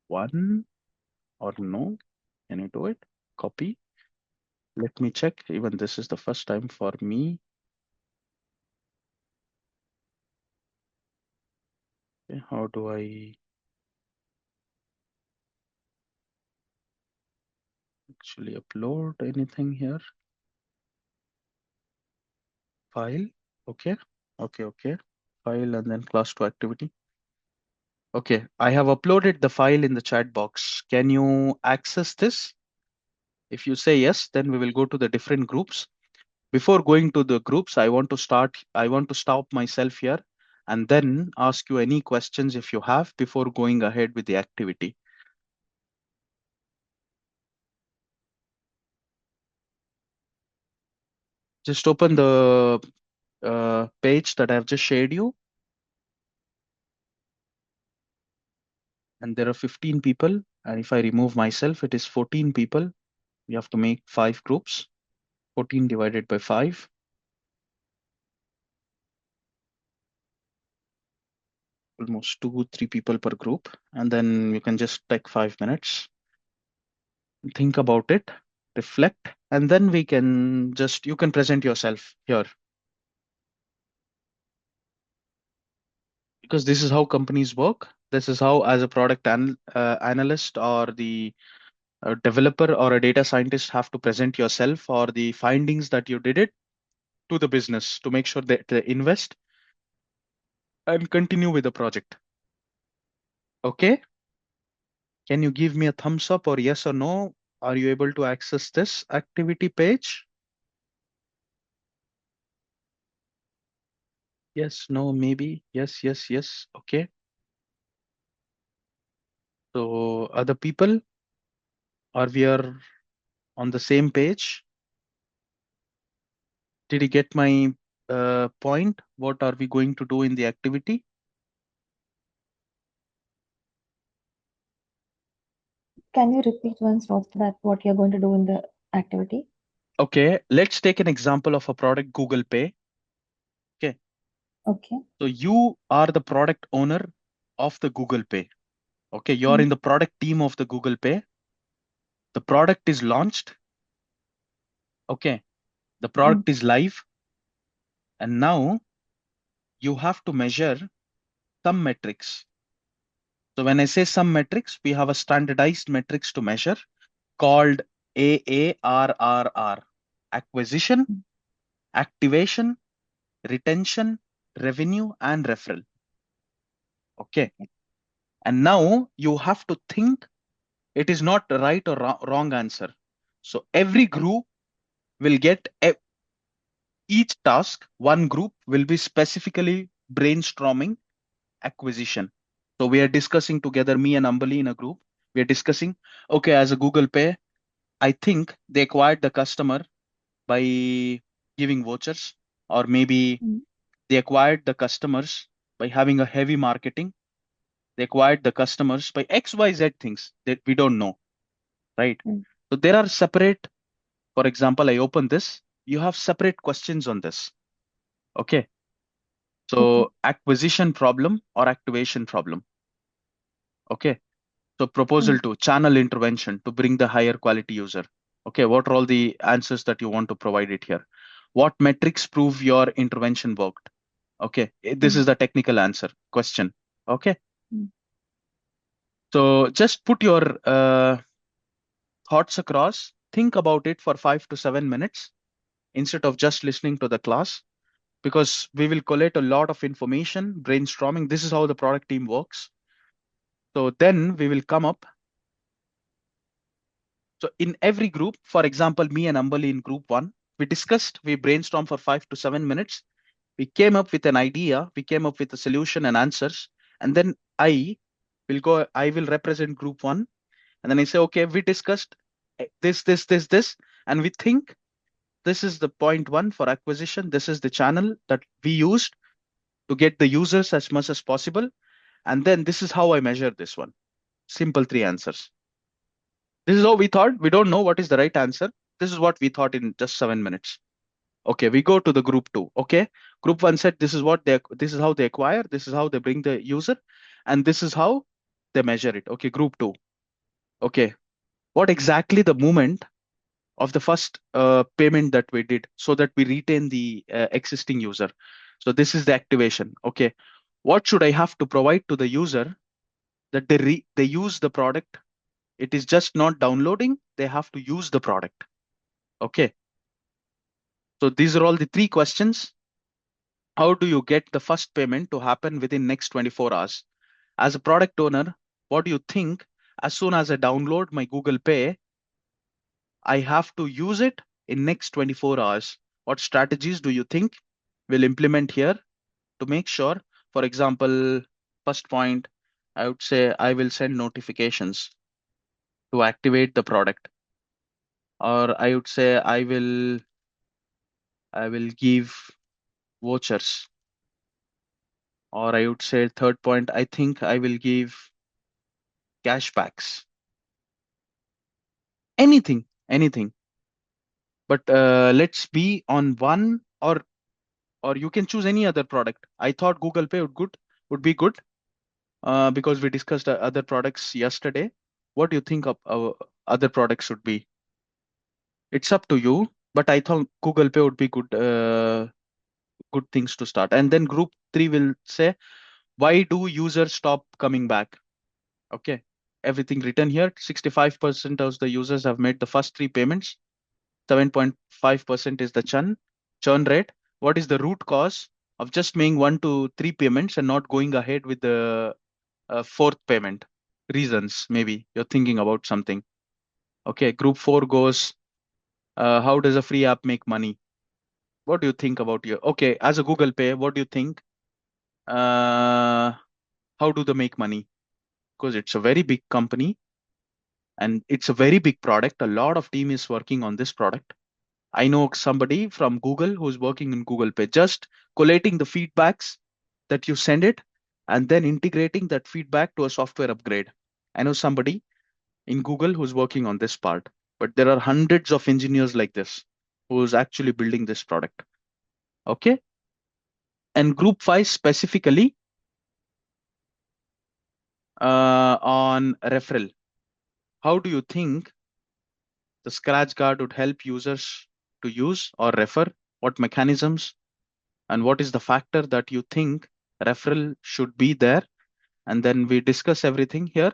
one, or no? Can you do it? Copy. Let me check. Even this is the first time for me. Okay, how do I actually upload anything here? File. Okay. Okay. Okay. File, and then class to activity. Okay, I have uploaded the file in the chat box. Can you access this? If you say yes, then we will go to the different groups. Before going to the groups, I want to stop myself here and then ask you any questions if you have before going ahead with the activity. Just open the page that I've just shared you. And there are 15 people. And if I remove myself, it is 14 people. We have to make 5 groups. 14 divided by 5. Almost 2, 3 people per group. And then you can just take 5 minutes. Think about it, reflect, and then we can you can present yourself here. Because this is how companies work. This is how, as a analyst or the developer or a data scientist, have to present yourself or the findings that you did it to the business to make sure that they invest and continue with the project. Okay, can you give me a thumbs up or yes or no? Are you able to access this activity page? Yes, no, maybe, yes, yes, yes. Okay, so other people, are we are on the same page? Did you get my point? What are we going to do in the activity? Can you repeat once what you're going to do in the activity? Okay, let's take an example of a product, Google Pay. Okay, Okay. so you are the product owner of the Google Pay. Okay, you're in Mm. the product team of the Google Pay. The product is launched. Okay, the Mm. product is live. And now you have to measure some metrics. So when I say some metrics, we have a standardized metrics to measure called AARRR: acquisition, Mm. activation, retention, revenue, and referral. Okay. And now you have to think, it is not the right or wrong answer. So every group will get each task. One group will be specifically brainstorming acquisition. So we are discussing together, me and Ambali in a group. We are discussing, okay, as a Google Pay, I think they acquired the customer by giving vouchers, or maybe Mm. they acquired the customers by having a heavy marketing. They acquired the customers by XYZ things that we don't know, right? Mm. So there are separate, for example, I open this, you have separate questions on this. Okay. Okay. So acquisition problem or activation problem. Okay. So proposal Mm. to channel intervention to bring the higher quality user. Okay. What are all the answers that you want to provide it here? What metrics prove your intervention worked? Okay. This Mm. is the technical answer question. Okay. Mm. So just put your thoughts across, think about it for 5 to 7 minutes instead of just listening to the class, because we will collate a lot of information, brainstorming. This is how the product team works. So then we will come up. So in every group, for example, me and Ambali in group 1, we discussed, we brainstormed for 5 to 7 minutes. We came up with an idea, we came up with a solution and answers. And then I will represent group 1. And then I say, okay, we discussed this, and we think this is the point 1 for acquisition. This is the channel that we used to get the users as much as possible. And then this is how I measure this one. Simple 3 answers. This is how we thought. We don't know what is the right answer. This is what we thought in just 7 minutes. Okay, we go to the group 2. Okay, group 1 said this is how they acquire, this is how they bring the user, and this is how they measure it. Okay, group 2. Okay, what exactly the movement of the first payment that we did so that we retain the existing user? So this is the activation. Okay, what should I have to provide to the user that they use the product? It is just not downloading, they have to use the product. Okay, so these are all the 3 questions. How do you get the first payment to happen within next 24 hours? As a product owner, what do you think? As soon as I download my Google Pay, I have to use it in next 24 hours. What strategies do you think will implement here to make sure? For example, first point, I would say I will send notifications to activate the product, or I would say I will give vouchers, or I would say third point, I think I will give cashbacks. Anything. But let's be on one, or you can choose any other product. I thought Google Pay would be good because we discussed other products yesterday. What do you think of other products should be? It's up to you, but I thought Google Pay would be good things to start. And then group three will say, why do users stop coming back? Okay, everything written here. 65% of the users have made the first three payments. 7.5% is the churn rate. What is the root cause of just making 1 to 3 payments and not going ahead with the fourth payment? Reasons, maybe you're thinking about something. Okay, group four goes, how does a free app make money? What do you think about your, okay, as a Google Pay, what do you think? Uh, how do they make money? Because it's a very big company and it's a very big product. A lot of team is working on this product. I know somebody from Google who's working in Google Pay, just collating the feedbacks that you send it and then integrating that feedback to a software upgrade. I know somebody in Google who's working on this part, but there are hundreds of engineers like this who's actually building this product. Okay. And group five specifically on referral. How do you think the Scratch Guard would help users to use or refer? What mechanisms and what is the factor that you think referral should be there? And then we discuss everything here.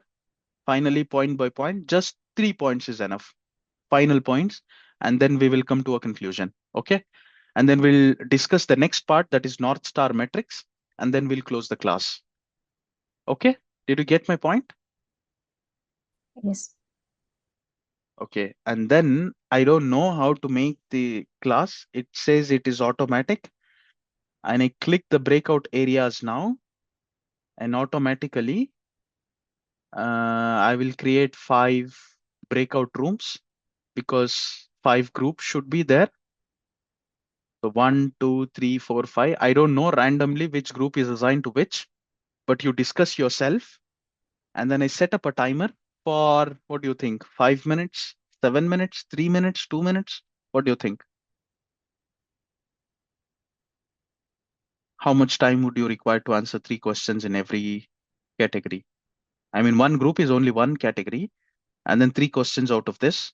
Finally, point by point, just 3 points is enough. Final points, and then we will come to a conclusion. Okay. And then we'll discuss the next part, that is North Star metrics, and then we'll close the class. Okay. Did you get my point? Yes. Okay. And then I don't know how to make the class. It says it is automatic. And I click the breakout areas now, and automatically I will create 5 breakout rooms because 5 groups should be there. So 1, 2, 3, 4, 5. I don't know randomly which group is assigned to which, but you discuss yourself. And then I set up a timer for, what do you think? 5 minutes, 7 minutes, 3 minutes, 2 minutes? What do you think? How much time would you require to answer 3 questions in every category? I mean, one group is only one category, and then 3 questions out of this,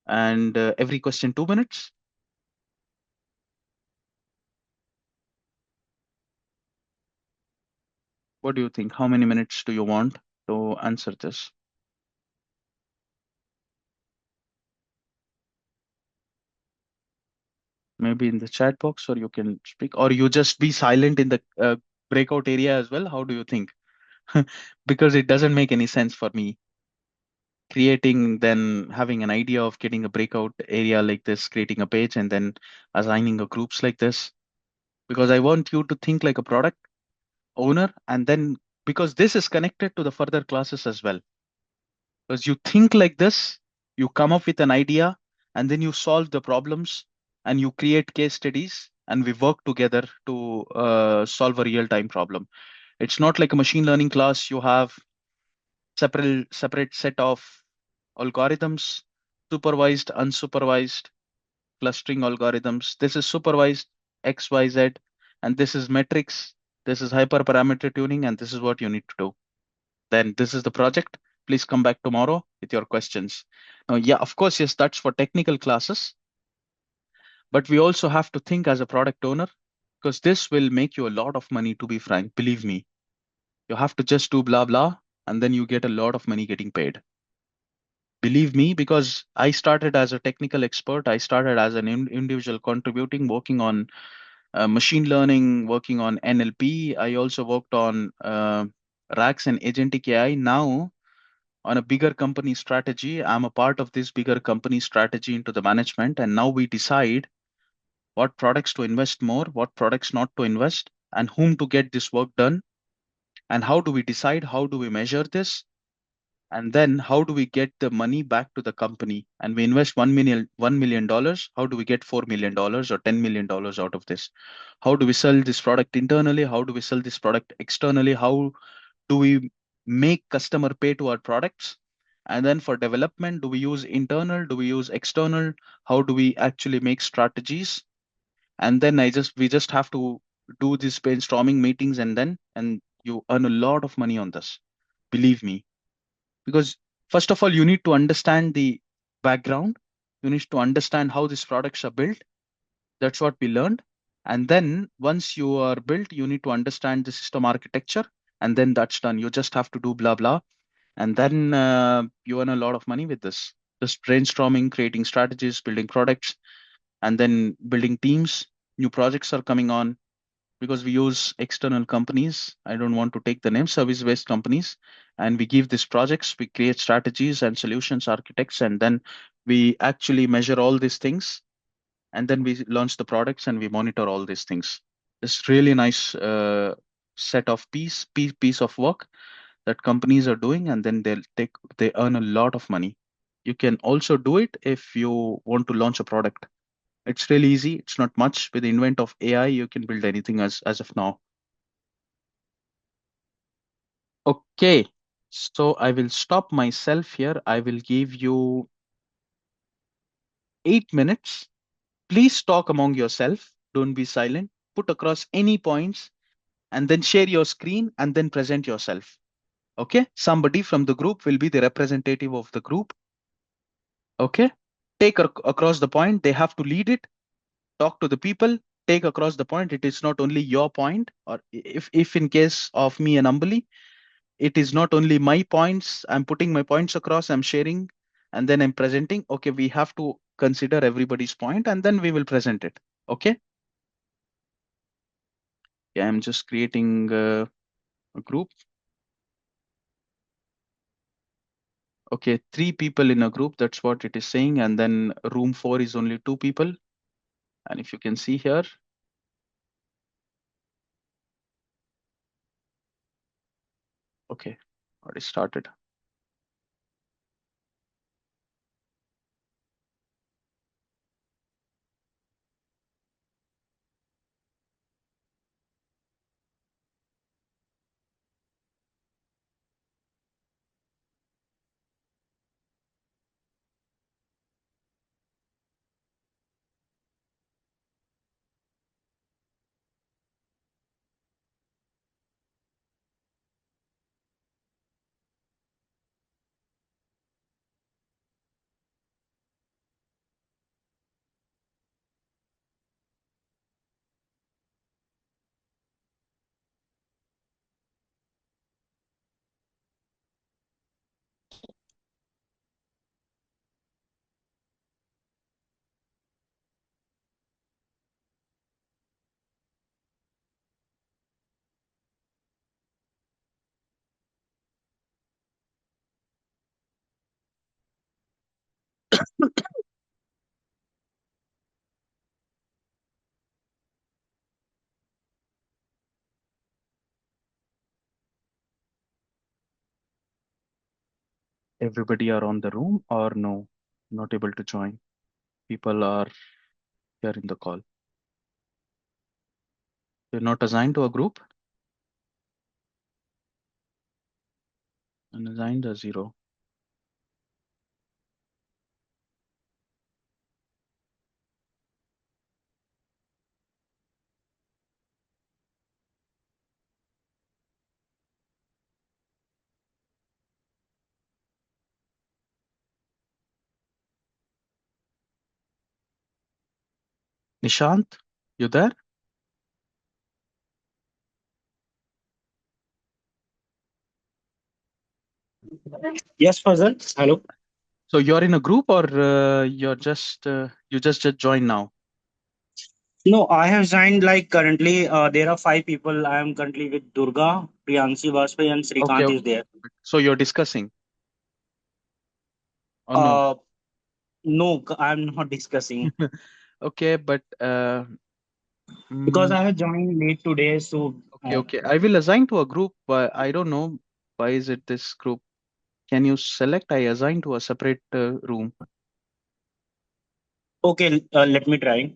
and every question 2 minutes. What do you think? How many minutes do you want to answer this? Maybe in the chat box, or you can speak, or you just be silent in the breakout area as well. How do you think? Because it doesn't make any sense for me creating, then having an idea of getting a breakout area like this, creating a page, and then assigning a groups like this. Because I want you to think like a product owner, and then because this is connected to the further classes as well. Because you think like this, you come up with an idea, and then you solve the problems, and you create case studies, and we work together to solve a real-time problem. It's not like a machine learning class. You have separate set of algorithms, supervised, unsupervised, clustering algorithms. This is supervised X, Y, Z, and this is metrics. This is hyperparameter tuning, and this is what you need to do. Then this is the project. Please come back tomorrow with your questions. Now, yeah, of course, yes, that's for technical classes, but we also have to think as a product owner because this will make you a lot of money, to be frank. Believe me, you have to just do blah, blah, and then you get a lot of money getting paid. Believe me, because I started as a technical expert. I started as an individual contributing, working on machine learning, working on NLP. I also worked on racks and agentic AI. Now, on a bigger company strategy, I'm a part of this bigger company strategy into the management. And now we decide what products to invest more, what products not to invest, and whom to get this work done. And how do we decide? How do we measure this? And then how do we get the money back to the company? And we invest $1 million. How do we get $4 million or $10 million out of this? How do we sell this product internally? How do we sell this product externally? How do we make customer pay to our products? And then for development, do we use internal? Do we use external? How do we actually make strategies? And then we just have to do these brainstorming meetings, and you earn a lot of money on this. Believe me, because first of all, you need to understand the background. You need to understand how these products are built. That's what we learned. And then once you are built, you need to understand the system architecture, and then that's done. You just have to do blah blah, and then you earn a lot of money with this. Just brainstorming, creating strategies, building products, and then building teams. New projects are coming on because we use external companies. I don't want to take the name, service-based companies, and we give these projects, we create strategies and solutions architects, and then we actually measure all these things, and then we launch the products and we monitor all these things. It's really nice set of piece of work that companies are doing, and then they earn a lot of money. You can also do it if you want to launch a product. It's really easy. It's not much. With the invent of AI, you can build anything as of now. Okay, so I will stop myself here. I will give you 8 minutes. Please talk among yourself. Don't be silent. Put across any points and then share your screen and then present yourself. Okay, somebody from the group will be the representative of the group. Okay, take across the point. They have to lead it. Talk to the people. Take across the point. It is not only your point, or if in case of me and Ambali, it is not only my points. I'm putting my points across, I'm sharing, and then I'm presenting. Okay, we have to consider everybody's point and then we will present it. Okay. Yeah, I'm just creating a group. Okay, 3 people in a group. That's what it is saying. And then room 4 is only 2 people. And if you can see here, okay, already started. Everybody are on the room or no? Not able to join. People are here in the call. You're not assigned to a group and assigned a 0. Nishant, you there? Yes, Fazal. Hello. So you're in a group or you just joined now? No, I have joined like currently there are 5 people. I am currently with Durga Priyanshi Vajpayee and Okay, Srikanth is there. so you're discussing or no? Uh, no, I'm not discussing Okay, but because mm, I have joined late today. So, okay. I will assign to a group, but I don't know why is it this group. Can you select? I assign to a separate room. okay, let me try.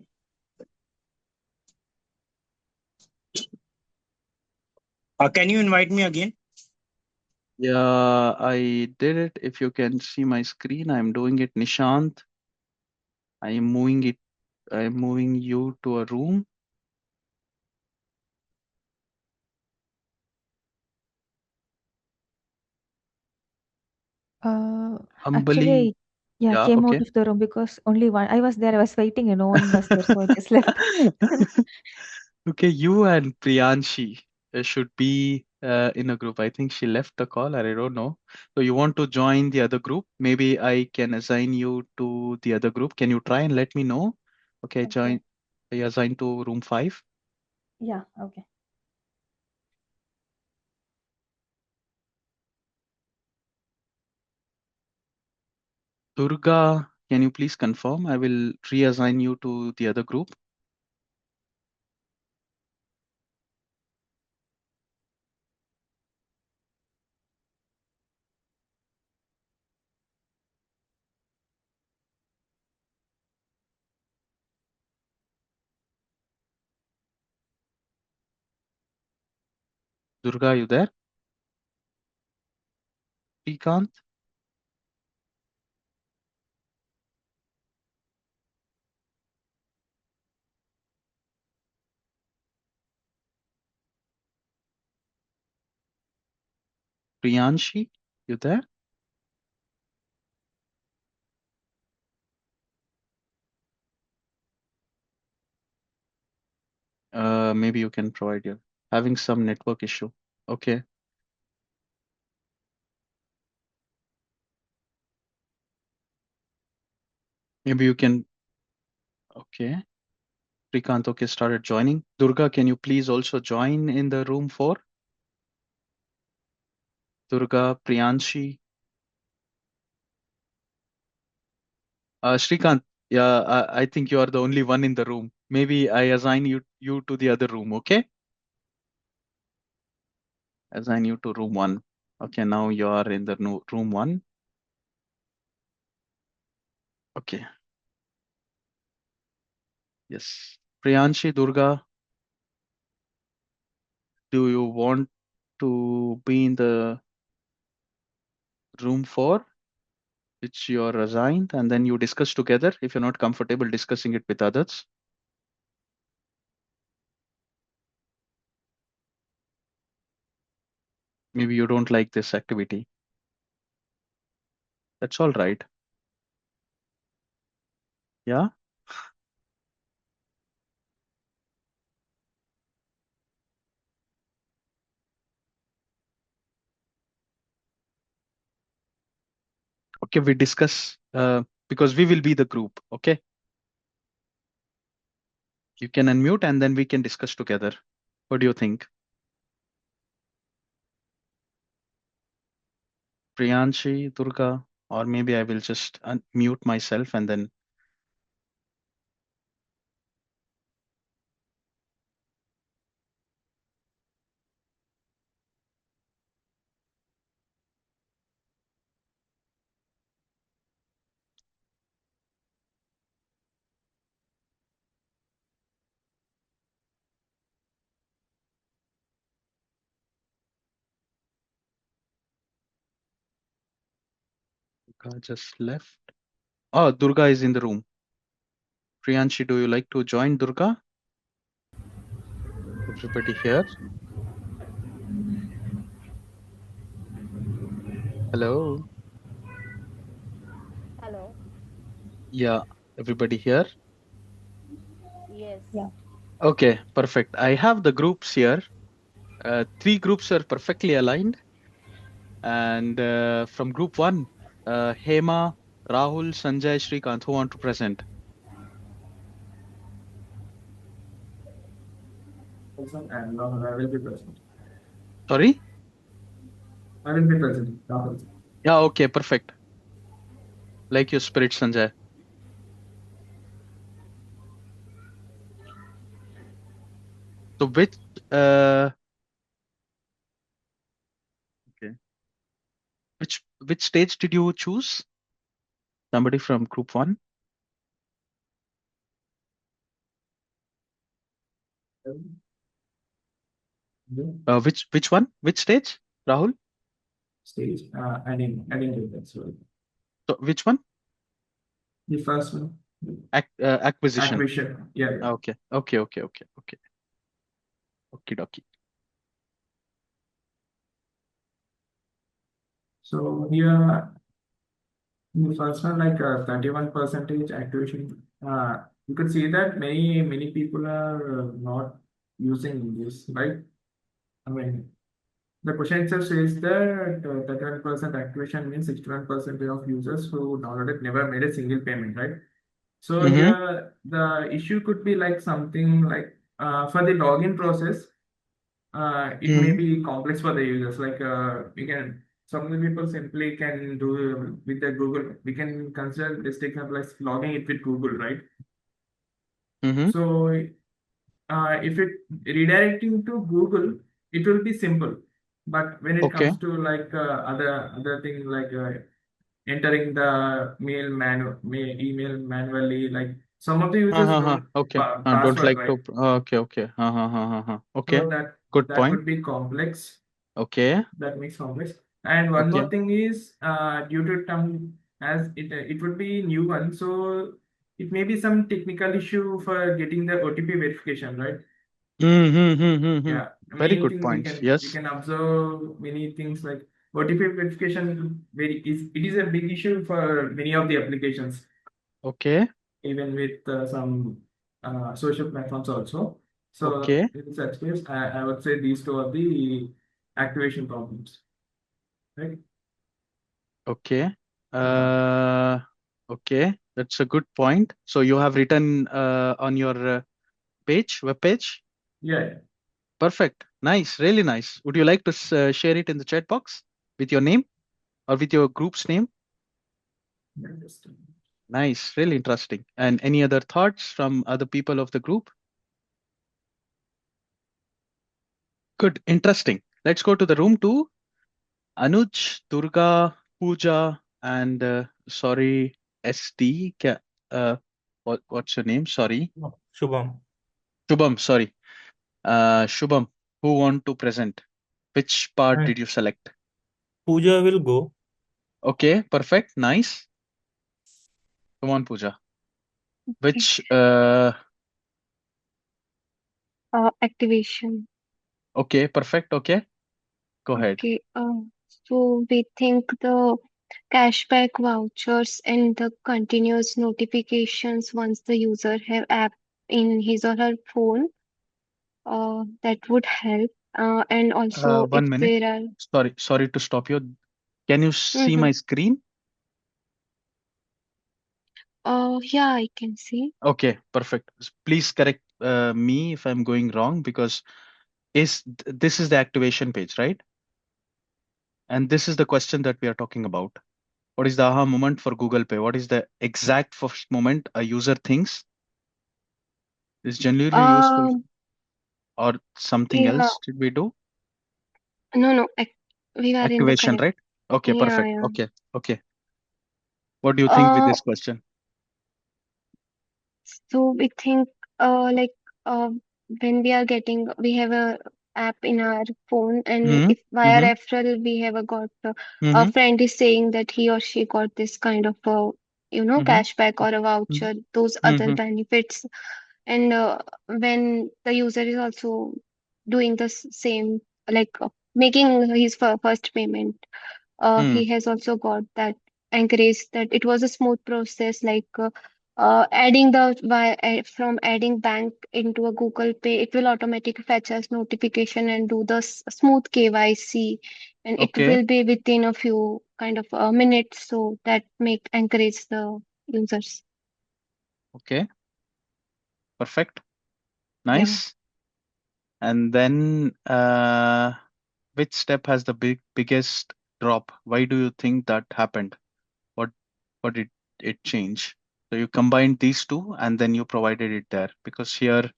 Can you invite me again? Yeah, I did it. If you can see my screen, I'm doing it. Nishant, I am moving it. I'm moving you to a room. Uh, Ambali, Actually, yeah, yeah, came out okay. of the room because only one. I was there. I was waiting, and no one was there, so I just left. Okay, you and Priyanshi should be in a group. I think she left the call, or I don't know. So you want to join the other group? Maybe I can assign you to the other group. Can you try and let me know? Okay, Okay. join. I assign to room 5. Yeah. Okay. Durga, can you please confirm? I will reassign you to the other group. Durga, you there? Srikanth? Priyanshi? You there? Maybe you can provide your having some network issue. Okay. Maybe you can. Okay. Srikanth, okay, started joining. Durga, can you please also join in the room 4? Durga, Priyanshi. Srikanth, yeah, I think you are the only one in the room. Maybe I assign you to the other room, okay? Assign you to room 1. Okay, now you are in the room 1. Okay, yes. Priyanshi, Durga, do you want to be in the room 4, which you are assigned, and then you discuss together if you're not comfortable discussing it with others? Maybe you don't like this activity. That's all right. Yeah. Okay, we discuss because we will be the group. Okay, you can unmute and then we can discuss together. What do you think, Priyanshi, Durga? Or maybe I will just unmute myself and then Durga just left. Oh, Durga is in the room. Priyanshi, do you like to join Durga? Everybody here? Hello. Hello. Yeah, everybody here? Yes. Yeah. Okay, perfect. I have the groups here. 3 groups are perfectly aligned. And from group 1, Hema, Rahul, Sanjay, Srikanth, who want to present? And I will be present. Sorry? I will be present. Rahul. Yeah, okay, perfect. Like your spirit, Sanjay. So uh okay. Which stage did you choose? Somebody from group one? Yeah. Which one? Which stage? Rahul? Stage. Adding to that. So So which one? the first one, Acquisition. acquisition. Yeah. Yeah. Okay. Okay, okay, okay, okay. Okay, dokie. So here, in the first one, like 31 percentage activation. You could see that many people are not using this, right? I mean, the question itself says that 31% activation means 61% of users who downloaded never made a single payment, right? So Mm-hmm. here the issue could be like something like for the login process, it may Mm-hmm. be complex for the users. Like we can some of the people simply can do with the Google. We can consider this example as logging it with Google, right? Mm-hmm. So if it redirecting to Google, it will be simple. But when it Okay. comes to like other thing like entering the email manually, like some of the users don't Okay. Don't password, like right? to. Okay, okay. Okay. So that Good that point. could be complex. Okay. That makes complex. And one Okay. more thing is due to term as it would be new one, so it may be some technical issue for getting the OTP verification, right? Mm-hmm. Yeah, Very main good thing points. we Yes. can observe many things like OTP verification. It is a big issue for many of the applications, Okay. even with some social platforms also. So Okay. in such case, I would say these two are the activation problems, right? Okay. Yeah, Uh, okay. That's a good point. So you have written on your web page. yeah. Perfect. Nice. Really nice. Would you like to share it in the chat box with your name or with your group's name? Just, Nice. Really interesting. And any other thoughts from other people of the group? Good. Interesting. Let's go to the room two. Anuj, Durga, Pooja, and sorry, SD. What's your name? Sorry. No, Shubham. Shubham. Sorry. Shubham, who want to present? Which part And did you select? Pooja will go. Okay, perfect. Nice. Come on, Pooja. Okay. Which, Activation. okay, perfect. Okay, go ahead. Okay. So we think the cashback vouchers and the continuous notifications once the user have app in his or her phone, that would help. And also if 1 minute. there are, Sorry to stop you. Can you see mm-hmm. my screen? Yeah, I can see. Okay, perfect. Please correct me if I'm going wrong because this is the activation page, right? And this is the question that we are talking about. What is the aha moment for Google Pay? What is the exact first moment a user thinks is genuinely useful Um, or something yeah, else did we do? no, we are in the Activation, correct. right? Okay, Yeah, perfect. yeah. Okay. What do you think with Uh, this question? So we think like uh, when we have a app in our phone, and Mm-hmm. if via Mm-hmm. referral we have got a Mm-hmm. friend is saying that he or she got this kind of Mm-hmm. cashback or a voucher, those other Mm-hmm. benefits, and when the user is also doing the same, like making his first payment, Mm-hmm. he has also got that encouraged that it was a smooth process, like adding from adding bank into a Google Pay, it will automatically fetch us notification and do the smooth KYC, and it Okay. will be within a few kind of minutes, so that make encourage the users. Okay. Perfect. Yeah. Nice. And then which step has the biggest drop? Why do you think that happened? What what did it change? So you combined these two and then you provided it there, because here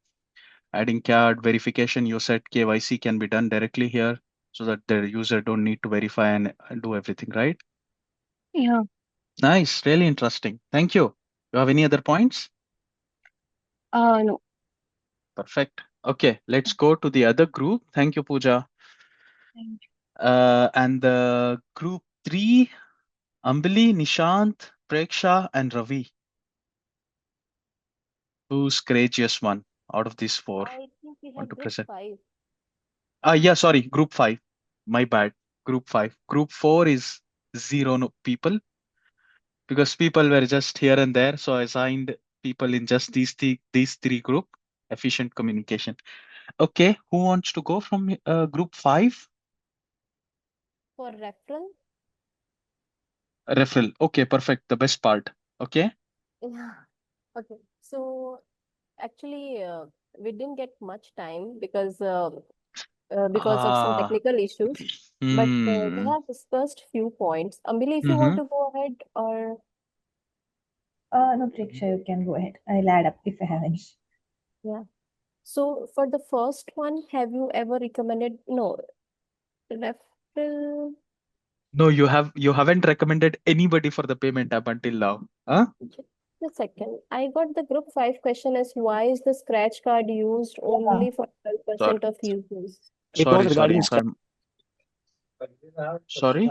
adding card verification, you said KYC can be done directly here so that the user don't need to verify and do everything, right? Yeah. Nice, really interesting. Thank you. You have any other points? No. Perfect. Okay, let's go to the other group. Thank you, Pooja. Thank And the group three, Ambali, Nishant, Preksha, and Ravi. Who's courageous one out of these four? I think we Want have to group present? 5. Yeah, sorry, group five. My bad. Group five. Group four is zero no people, because people were just here and there. So I assigned people in just these three group. Efficient communication. Okay, who wants to go from group five? For referral, Referral. Okay, perfect. The best part. Okay. yeah. Okay. So actually, we didn't get much time because of some Ah. technical issues. But we Hmm. have discussed few points. Ambili, if you want Mm-hmm. to go ahead, or No, Preksha, you can go ahead. I'll add up if I have any. yeah. So for the first one, have you ever recommended no referral? No, you haven't recommended anybody for the payment app until now. Huh? Just a second. I got the group 5 question as why is the scratch card used only for Sorry, 12% of users? It was sorry regarding if I'm sorry. in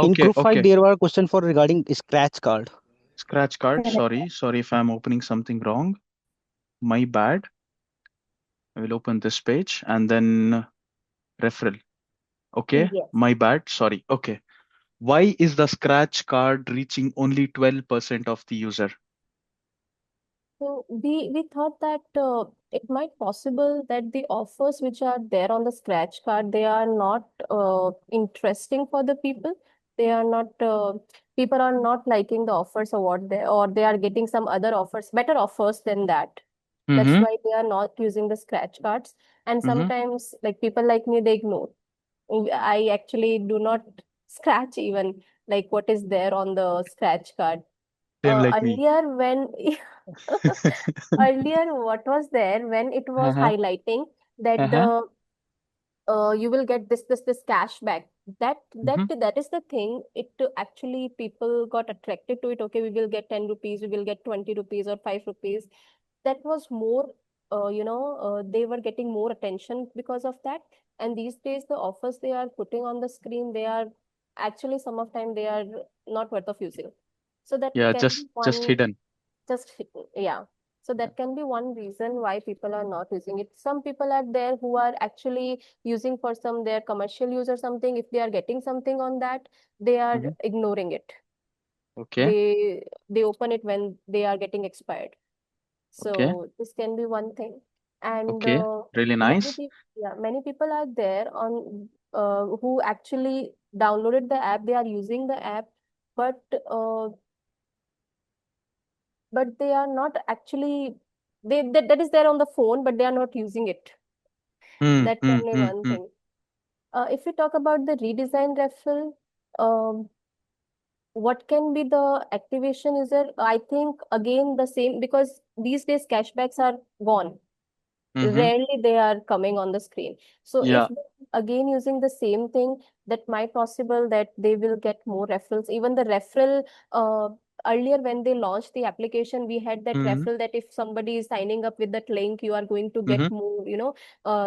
Okay, group 5 okay. there were question for regarding scratch card. Scratch card. Correct. Sorry if I'm opening something wrong. My bad. I will open this page and then referral. Okay, Yes. my bad. Sorry. Okay. Why is the scratch card reaching only 12% of the user? So we thought that it might possible that the offers which are there on the scratch card, they are not interesting for the people. They are not people are not liking the offers or what they are getting some other offers, better offers than that. That's Mm-hmm. why they are not using the scratch cards. And Mm-hmm. sometimes like people like me, they ignore. I actually do not scratch even like what is there on the scratch card. Same like me. Earlier when earlier what was there when it was Uh-huh. highlighting that Uh-huh. the you will get this cash back, Mm-hmm. that is the thing. It actually people got attracted to it. Okay, we will get 10 rupees, we will get 20 rupees or 5 rupees. That was more they were getting more attention because of that. And these days the offers they are putting on the screen, they are actually some of time they are not worth of using. So that Yeah, can be just one hidden. just yeah. So that can be one reason why people are not using it. Some people are there who are actually using for some their commercial use or something. If they are getting something on that, they are Mm-hmm. ignoring it. Okay. They open it when they are getting expired. Okay. So this can be one thing. And Okay. Really nice. many people are there on who actually downloaded the app. They are using the app, but uh, but they are not actually that is there on the phone, but they are not using it. Hmm. That Hmm. can be Hmm. one Hmm. thing. If we talk about the redesign refill, um, what can be the activation user? I think again the same because these days cashbacks are gone. Mm-hmm. Rarely they are coming on the screen. So if Yeah. again using the same thing, that might possible that they will get more referrals. Even the referral, earlier when they launched the application, we had that Mm-hmm. referral that if somebody is signing up with that link, you are going to Mm-hmm. get more,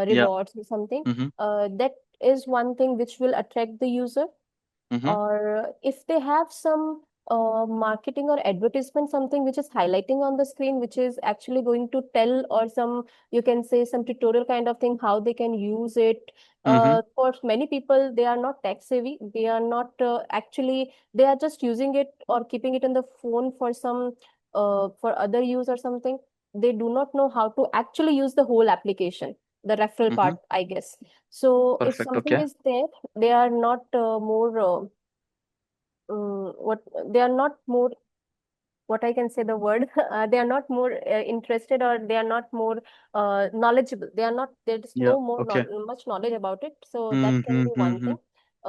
Yeah. rewards or something. Mm-hmm. That is one thing which will attract the user. Mm-hmm. Or if they have some marketing or advertisement, something which is highlighting on the screen, which is actually going to tell, or some, you can say some tutorial kind of thing, how they can use it. Mm-hmm. For many people, they are not tech savvy. They are not actually, they are just using it or keeping it in the phone for some, for other use or something. They do not know how to actually use the whole application, the referral Mm-hmm. part, I guess. So if Perfect. something Okay. is there, they are not more what they are not more what I can say the word, they are not more interested, or they are not more knowledgeable. They are not, there's Yeah. no more Okay. much knowledge about it. So that can be one Mm-hmm. thing.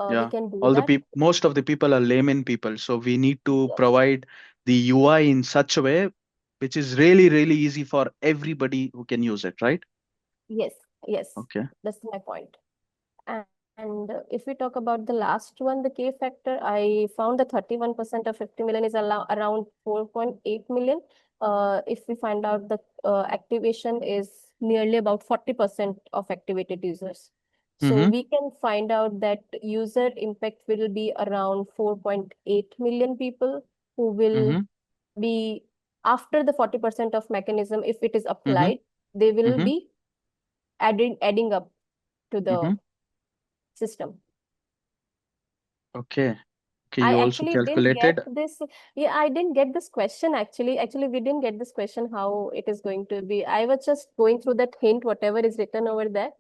We Yeah. can do All the that. people, most of the people are layman people. So we need to Yes, provide the UI in such a way which is really, really easy for everybody who can use it, right? yes, yes. Okay. That's my point. And if we talk about the last one, the K factor, I found that 31% of 50 million is around 4.8 million. If we find out the activation is nearly about 40% of activated users. So Mm-hmm. we can find out that user impact will be around 4.8 million people who will Mm-hmm. be, after the 40% of mechanism, if it is Mm-hmm. applied, they will Mm-hmm. be adding up to the Mm-hmm. system. Okay. Okay. I You also actually didn't get calculated. this. Yeah, I didn't get this question actually. Actually, we didn't get this question how it is going to be. I was just going through that hint, whatever is written over there,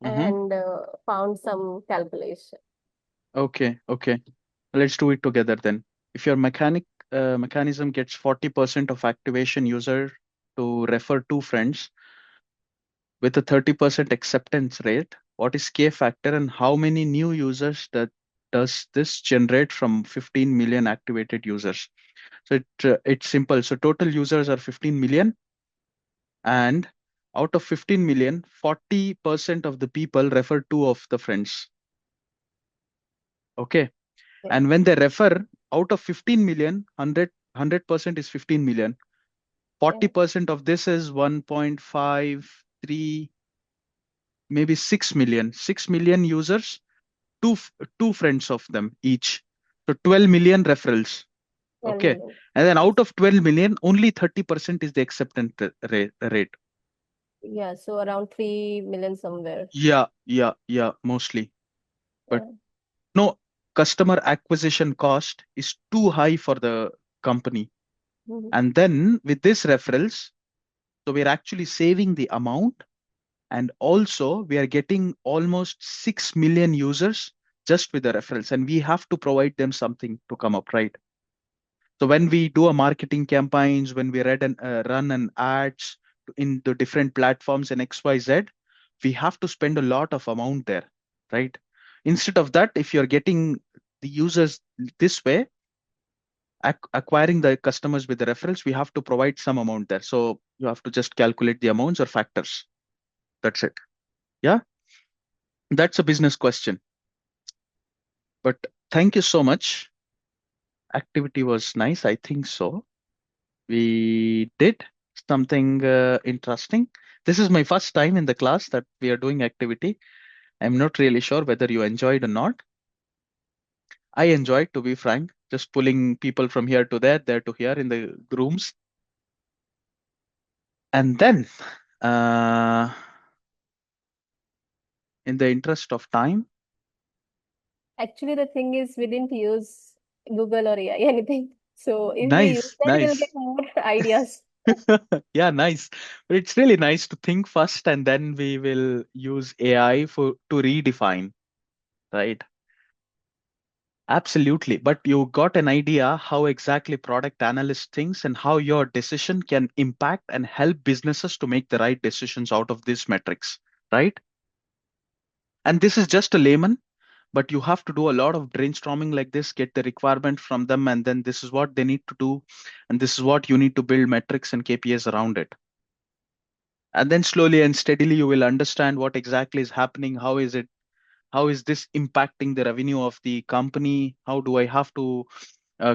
Mm-hmm. and found some calculation. Okay. Okay. Let's do it together then. If your mechanism gets 40% of activation user to refer two friends with a 30% acceptance rate, what is K factor and how many new users that does this generate from 15 million activated users? So it's simple. So total users are 15 million, and out of 15 million, 40% of the people refer two of the friends. Okay. Okay. And when they refer out of 15 million, 100% is 15 million. Yeah. 40% of this is 1.53, maybe 6 million. 6 million users, two friends of them each. So 12 million referrals. 12 Okay. million. And then Yes. out of 12 million, only 30% is the acceptance rate. Yeah. So around 3 million somewhere. Yeah, mostly. But Yeah. no, customer acquisition cost is too high for the company. Mhm. And then with this referrals, so we're actually saving the amount, and also we are getting almost 6 million users just with the referrals, and we have to provide them something to come up, right? So when we do a marketing campaigns, when we run an ads in the different platforms and XYZ, we have to spend a lot of amount there, right? Instead of that, if you're getting the users this way, acquiring the customers with the referrals, we have to provide some amount there. So you have to just calculate the amounts or factors. That's it. Yeah, that's a business question. But thank you so much. Activity was nice. I think so. We did something interesting. This is my first time in the class that we are doing activity. I'm not really sure whether you enjoyed or not. I enjoyed, to be frank, just pulling people from here to there to here in the rooms. And then, uh, in the interest of time, Actually, the thing is, we didn't use Google or AI anything. So if we use nice, that, we'll get nice. more ideas. Yeah, nice. But it's really nice to think first and then we will use AI to redefine, right? Absolutely. But you got an idea how exactly product analyst thinks and how your decision can impact and help businesses to make the right decisions out of these metrics, right? And this is just a layman, but you have to do a lot of brainstorming like this, get the requirement from them, and then this is what they need to do. And this is what you need to build metrics and KPIs around it. And then slowly and steadily, you will understand what exactly is happening. How is this impacting the revenue of the company? How do I have to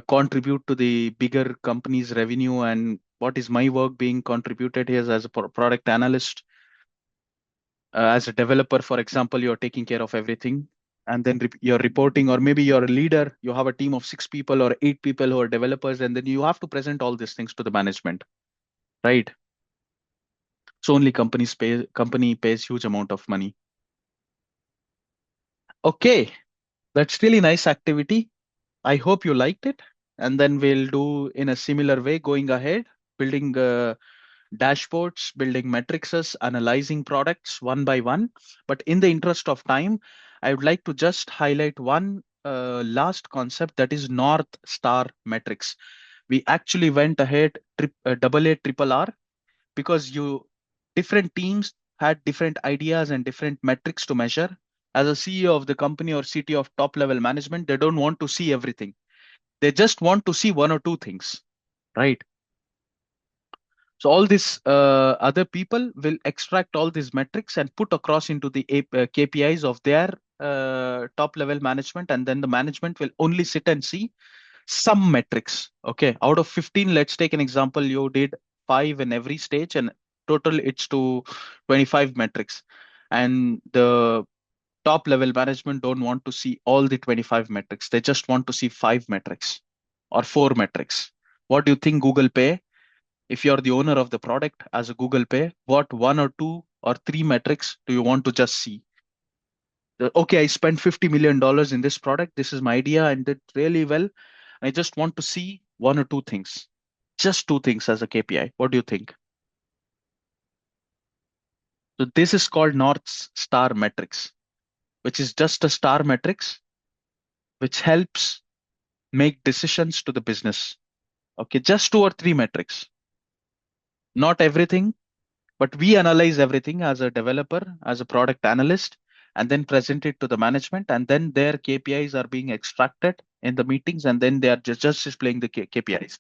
contribute to the bigger company's revenue, and what is my work being contributed here as a product analyst, as a developer, for example, you're taking care of everything, and then you're reporting, or maybe you're a leader, you have a team of 6 people or 8 people who are developers, and then you have to present all these things to the management, right? So only company pays huge amount of money. Okay, that's really nice activity. I hope you liked it. And then we'll do in a similar way going ahead, building dashboards, building matrices, analyzing products one by one. But in the interest of time, I would like to just highlight one last concept, that is North Star metrics. We actually went ahead double A, triple R, because different teams had different ideas and different metrics to measure. As a CEO of the company or CTO of top level management, they don't want to see everything. They just want to see one or two things, right? So all these other people will extract all these metrics and put across into the KPIs of their top level management, and then the management will only sit and see some metrics. Okay, out of 15, let's take an example. You did 5 in every stage, and total it's to 25 metrics. And the top level management don't want to see all the 25 metrics. They just want to see 5 metrics or 4 metrics. What do you think Google Pay, if you're the owner of the product as a Google Pay, what 1 or 2 or 3 metrics do you want to just see? Okay, I spent $50 million in this product. This is my idea and did really well. I just want to see 1 or 2 things, just 2 things as a KPI. What do you think? So this is called North Star metrics, which is just a star metrics, which helps make decisions to the business. Okay, just 2 or 3 metrics, not everything, but we analyze everything as a developer, as a product analyst, and then present it to the management, and then their KPIs are being extracted in the meetings, and then they are just displaying the KPIs.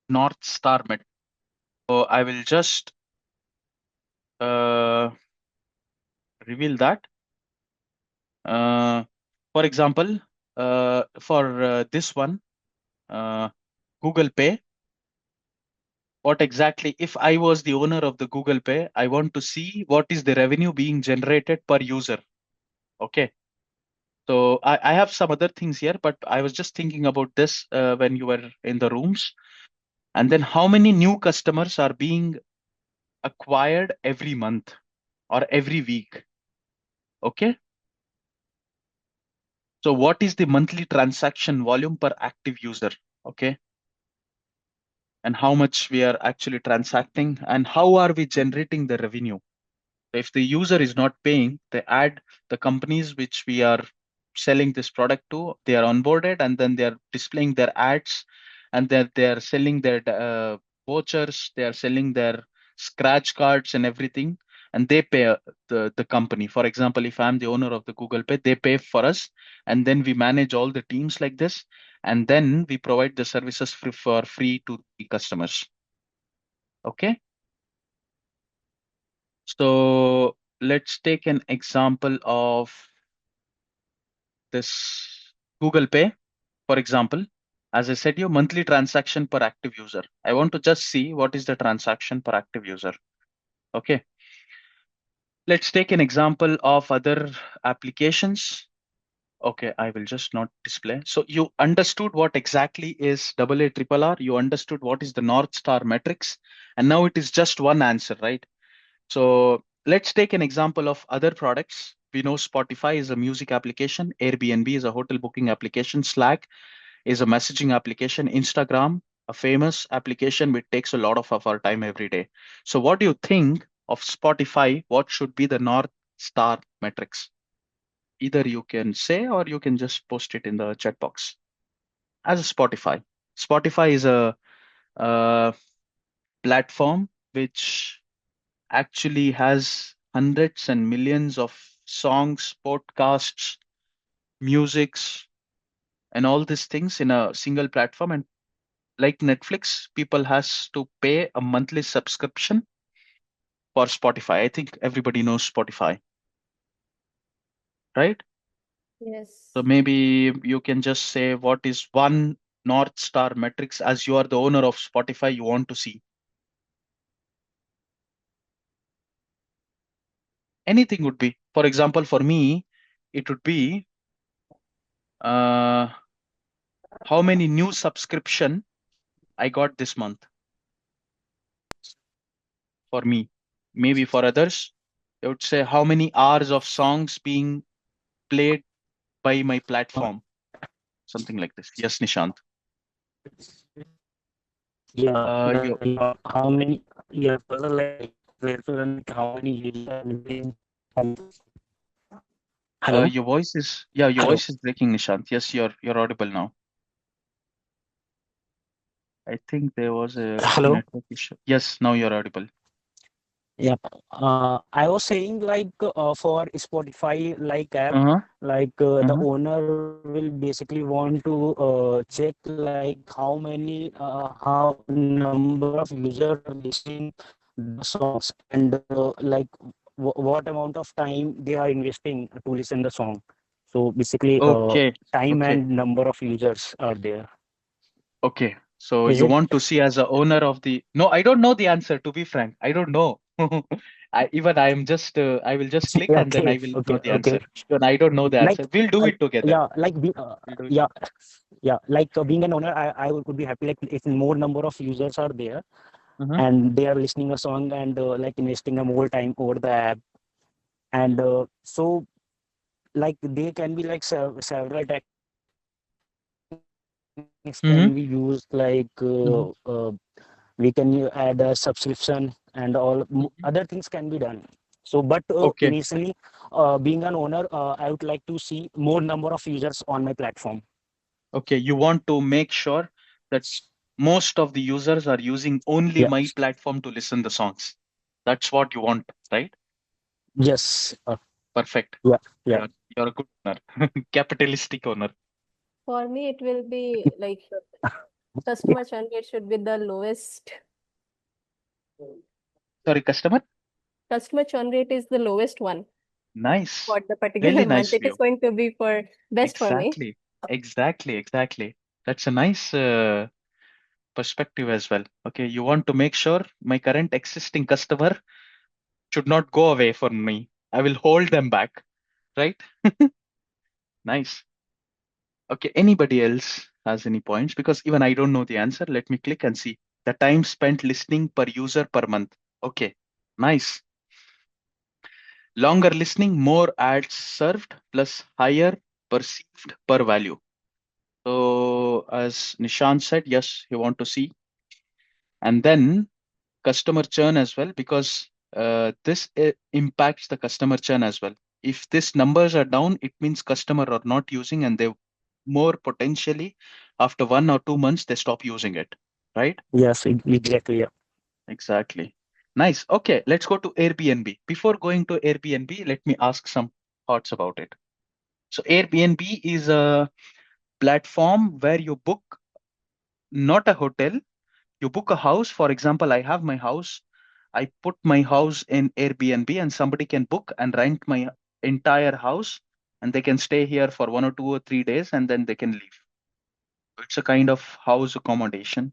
North Star metric. So I will just reveal that. For example, for this one, Google Pay. What exactly, if I was the owner of the Google Pay, I want to see what is the revenue being generated per user. Okay. So I have some other things here, but I was just thinking about this when you were in the rooms. And then how many new customers are being acquired every month or every week? Okay. So what is the monthly transaction volume per active user? Okay. And how much we are actually transacting, and how are we generating the revenue? If the user is not paying, they add the companies which we are selling this product to, they are onboarded, and then they are displaying their ads, and they are selling their vouchers, they are selling their scratch cards and everything, and they pay the company. For example, if I'm the owner of the Google Pay, they pay for us, and then we manage all the teams like this, and then we provide the services for free to the customers. Okay. So let's take an example of this Google Pay, for example. As I said, your monthly transaction per active user. I want to just see what is the transaction per active user. Okay. Let's take an example of other applications. Okay, I will just not display. So you understood what exactly is AA, triple R. You understood what is the North Star metrics. And now it is just one answer, right? So let's take an example of other products. We know Spotify is a music application, Airbnb is a hotel booking application, Slack is a messaging application, Instagram, a famous application which takes a lot of our time every day. So what do you think of Spotify? What should be the North Star metrics? Either you can say or you can just post it in the chat box. As a Spotify, Spotify is a platform which actually has hundreds and millions of songs, podcasts, musics, and all these things in a single platform. And like Netflix, people has to pay a monthly subscription for Spotify. I think everybody knows Spotify, right? Yes. So maybe you can just say what is one North Star metrics as you are the owner of Spotify you want to see. Anything would be. For example, for me, it would be how many new subscription I got this month for me. Maybe for others, I would say how many hours of songs being played by my platform, something like this. Yes, Nishant. You How many? Yeah, like how many users have been. Hello. Your voice is, yeah, your Hello. voice is breaking, Nishant. Yes, you're audible now. I think there was a Hello. network issue. Yes, now you're audible. Yeah. I was saying like for Spotify like app, Uh-huh. like the Uh-huh. owner will basically want to check like how many how number of users are listening the songs and like what amount of time they are investing to listen the song. So basically, Okay. time Okay. and number of users are there. Okay. So Is you it? want to see as a owner of the, no, I don't know the answer, to be frank. I don't know. I am just I will just click and then Okay, I will know okay, the okay. answer. Even I don't know the Like answer. We'll do it together. yeah, like We'll do it yeah, together. yeah, like being an owner, I would be happy like if more number of users are there Uh-huh. and they are listening a song and like investing a more time over the app. And so like they can be like several techniques can be used like Mm-hmm. we can add a subscription and all other things can be done. So but initially Okay. being an owner, I would like to see more number of users on my platform. Okay. You want to make sure that most of the users are using only Yeah. my platform to listen the songs. That's what you want, right? Yes. Perfect. Yeah. Yeah. You're a good owner. Capitalistic owner. For me, it will be like customer churn rate should be the lowest. Sorry, customer. Customer churn rate is the lowest one Nice. for the particular Really month. nice It is view. going to be for best for me. Exactly. Exactly. Exactly. That's a nice perspective as well. Okay. You want to make sure my current existing customer should not go away from me. I will hold them back. Right? Nice. Okay. Anybody else has any points? Because even I don't know the answer. Let me click and see. The time spent listening per user per month. Okay. Nice. Longer listening, more ads served, plus higher perceived per value. So, as Nishant said, yes, you want to see. And then customer churn as well, because this impacts the customer churn as well. If these numbers are down, it means customer are not using and they more potentially after 1 or 2 months, they stop using it. Right? Yes. Exactly. Yeah. Exactly. Nice. Okay, let's go to Airbnb. Before going to Airbnb, let me ask some thoughts about it. So Airbnb is a platform where you book not a hotel, you book a house. For example, I have my house. I put my house in Airbnb and somebody can book and rent my entire house and they can stay here for 1 or 2 or 3 days and then they can leave. It's a kind of house accommodation.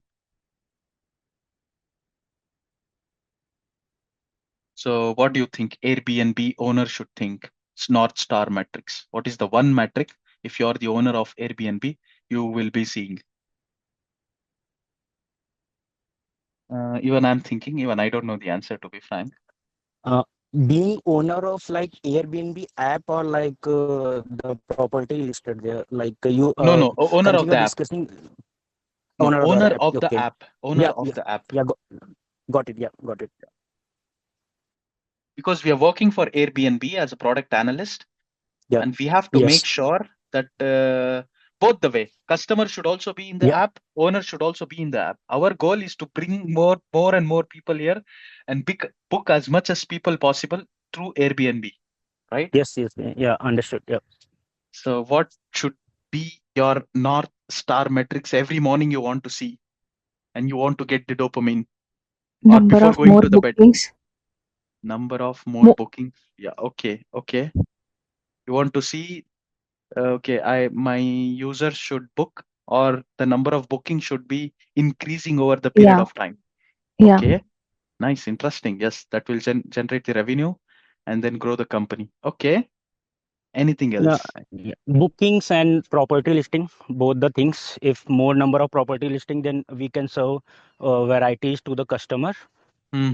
So what do you think Airbnb owner should think? It's North Star metrics. What is the one metric if you're the owner of Airbnb you will be seeing? Even I'm thinking, even I don't know the answer to be frank. Uh, being owner of like Airbnb app or like the property listed there, like you No, no, owner currently of you're the app. discussing No, owner of the owner app. of the Okay. app. Owner Yeah. of Yeah. the app. Yeah. Got it. Yeah. Got it. Because we are working for Airbnb as a product analyst, Yeah. and we have to make Yes. sure that both the way, customer should also be in the Yeah. app, owner should also be in the app. Our goal is to bring more and more people here and book as much as people possible through Airbnb, right? Yes. Yes. Yeah. Understood. Yeah. So what should be your North Star metrics every morning you want to see and you want to get the dopamine or Number before of going more to the bed? bookings. Number of more Mo- bookings. Yeah, okay, okay. You want to see, okay, my users should book or the number of bookings should be increasing over the period yeah, of time. yeah. Okay, nice, interesting. Yes, that will generate the revenue and then grow the company. Okay, anything Yeah, else? yeah. Bookings and property listing, both the things. If more number of property listing, then we can serve varieties to the customer,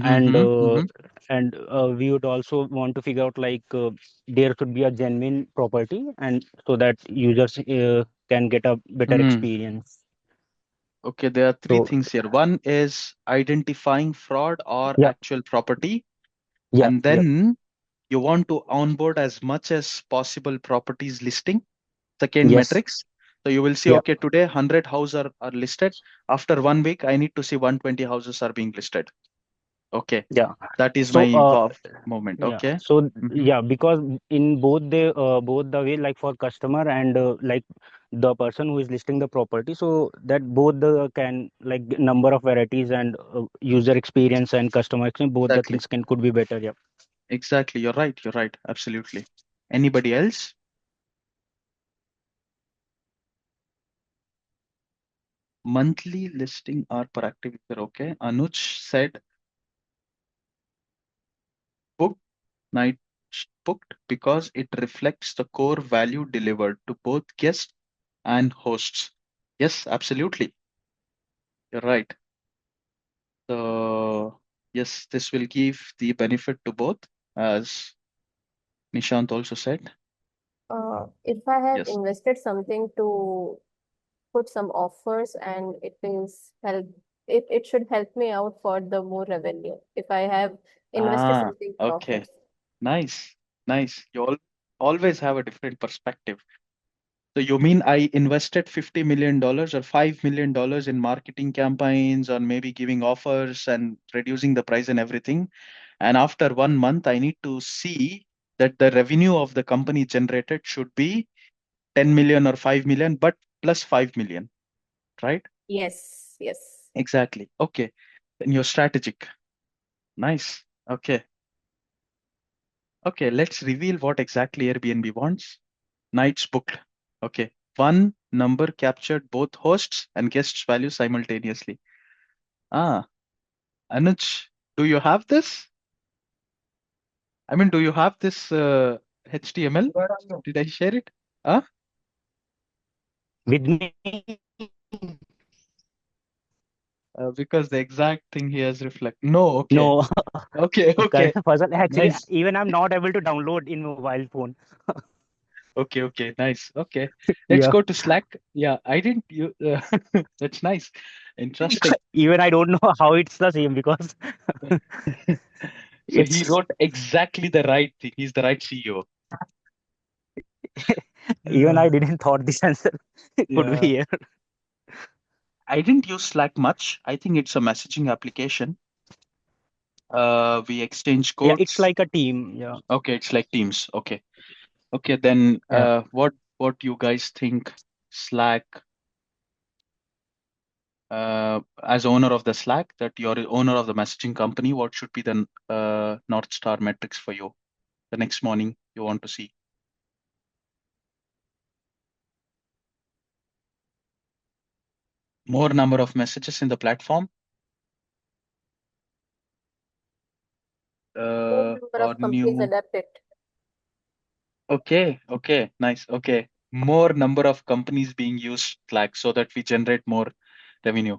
and Mm-hmm, uh, mm-hmm, and we would also want to figure out like there should be a genuine property, and so that users can get a better mm-hmm. experience. Okay, there are three So things here. One is identifying fraud or yeah, actual property, yeah, and yeah, then You want to onboard as much as possible properties listing. Second Yes. metrics. So you will see, Yeah. okay, today 100 houses are listed. After 1 week, I need to see 120 houses are being listed. Okay, Yeah. that is So my wow moment. yeah. Okay. So Mhm. yeah, because in both the way, like for customer and like the person who is listing the property, so that both the can like number of varieties and user experience and customer experience, both the Exactly. things can could be better. Yeah. Exactly. You're right. You're right. Absolutely. Anybody else? Monthly listing are per active user. Okay. Anuj said booked, night booked because it reflects the core value delivered to both guests and hosts. Yes, absolutely. You're right. So yes, this will give the benefit to both, as Nishant also said. If I have Yes. invested something to put some offers and it should help me out for the more revenue if I have invested Ah, something for okay. offers. Nice. Nice. Always have a different perspective. So you mean I invested $50 million or $5 million in marketing campaigns or maybe giving offers and reducing the price and everything. And after 1 month, I need to see that the revenue of the company generated should be 10 million or 5 million, but plus 5 million, right? Yes, yes. Exactly. Okay. Then you're strategic. Nice. Okay. Okay. Let's reveal what exactly Airbnb wants. Nights booked. Okay. One number captured both hosts and guests' value simultaneously. Ah, Anuj, do you have this? I mean, do you have this HTML? Did I share it? Huh? With me, Because the exact thing he has reflect. No, okay. no. Okay, okay. Correct puzzle. Actually, Nice. even I'm not able to download in mobile phone. Okay, okay, nice. Okay. Let's Yeah. go to Slack. Yeah, I didn't you that's nice. Interesting. Even I don't know how it's the same because So he it's wrote exactly the right thing. He's the right CEO. even Uh, I didn't thought this answer could be yeah. here. I didn't use Slack much. I think it's a messaging application. We exchange Yeah, it's codes. like a team. Yeah. Okay, it's like Teams. Okay. Okay, then Yeah. what you guys think Slack as owner of the Slack, that you're owner of the messaging company, what should be the North Star metrics for you the next morning you want to see? More number of messages in the platform, More number or of companies new. adapt it. Okay, okay, nice. Okay. More number of companies being used Slack so that we generate more revenue.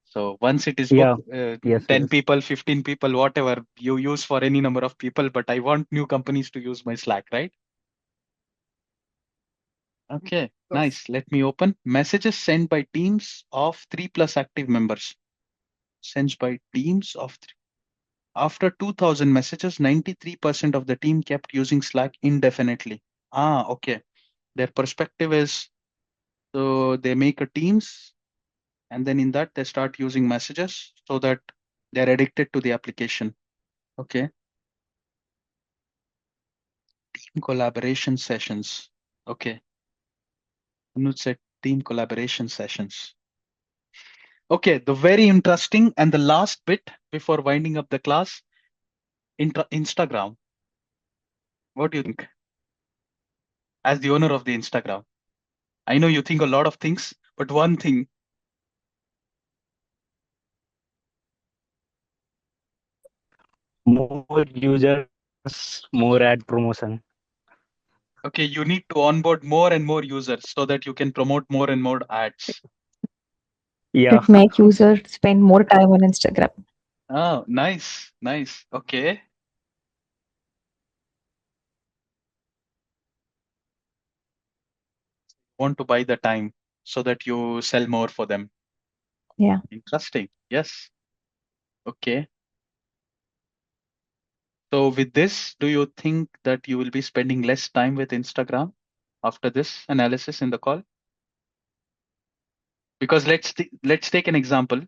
So once it is Yeah. booked, Yes. 10 Yes. people, 15 people, whatever you use for any number of people, but I want new companies to use my Slack, right? Okay, Yes. nice. Let me open. Messages sent by teams of 3+ active members. Sent by teams of three. After 2000 messages, 93% of the team kept using Slack indefinitely. Ah, okay. Their perspective is, so they make a teams and then in that they start using messages so that they're addicted to the application. Okay. Team collaboration sessions. Okay. Anuj said team collaboration sessions. Okay, the very interesting and the last bit before winding up the class, Instagram. What do you think as the owner of the Instagram? I know you think a lot of things, but one thing, More users, more ad promotion. okay, you need to onboard more and more users so that you can promote more and more ads. Yeah. It make users spend more time on Instagram. Oh, nice, nice. Okay. Want to buy the time so that you sell more for them. Yeah. Interesting. Yes. Okay. So with this, do you think that you will be spending less time with Instagram after this analysis in the call? Because let's take an example.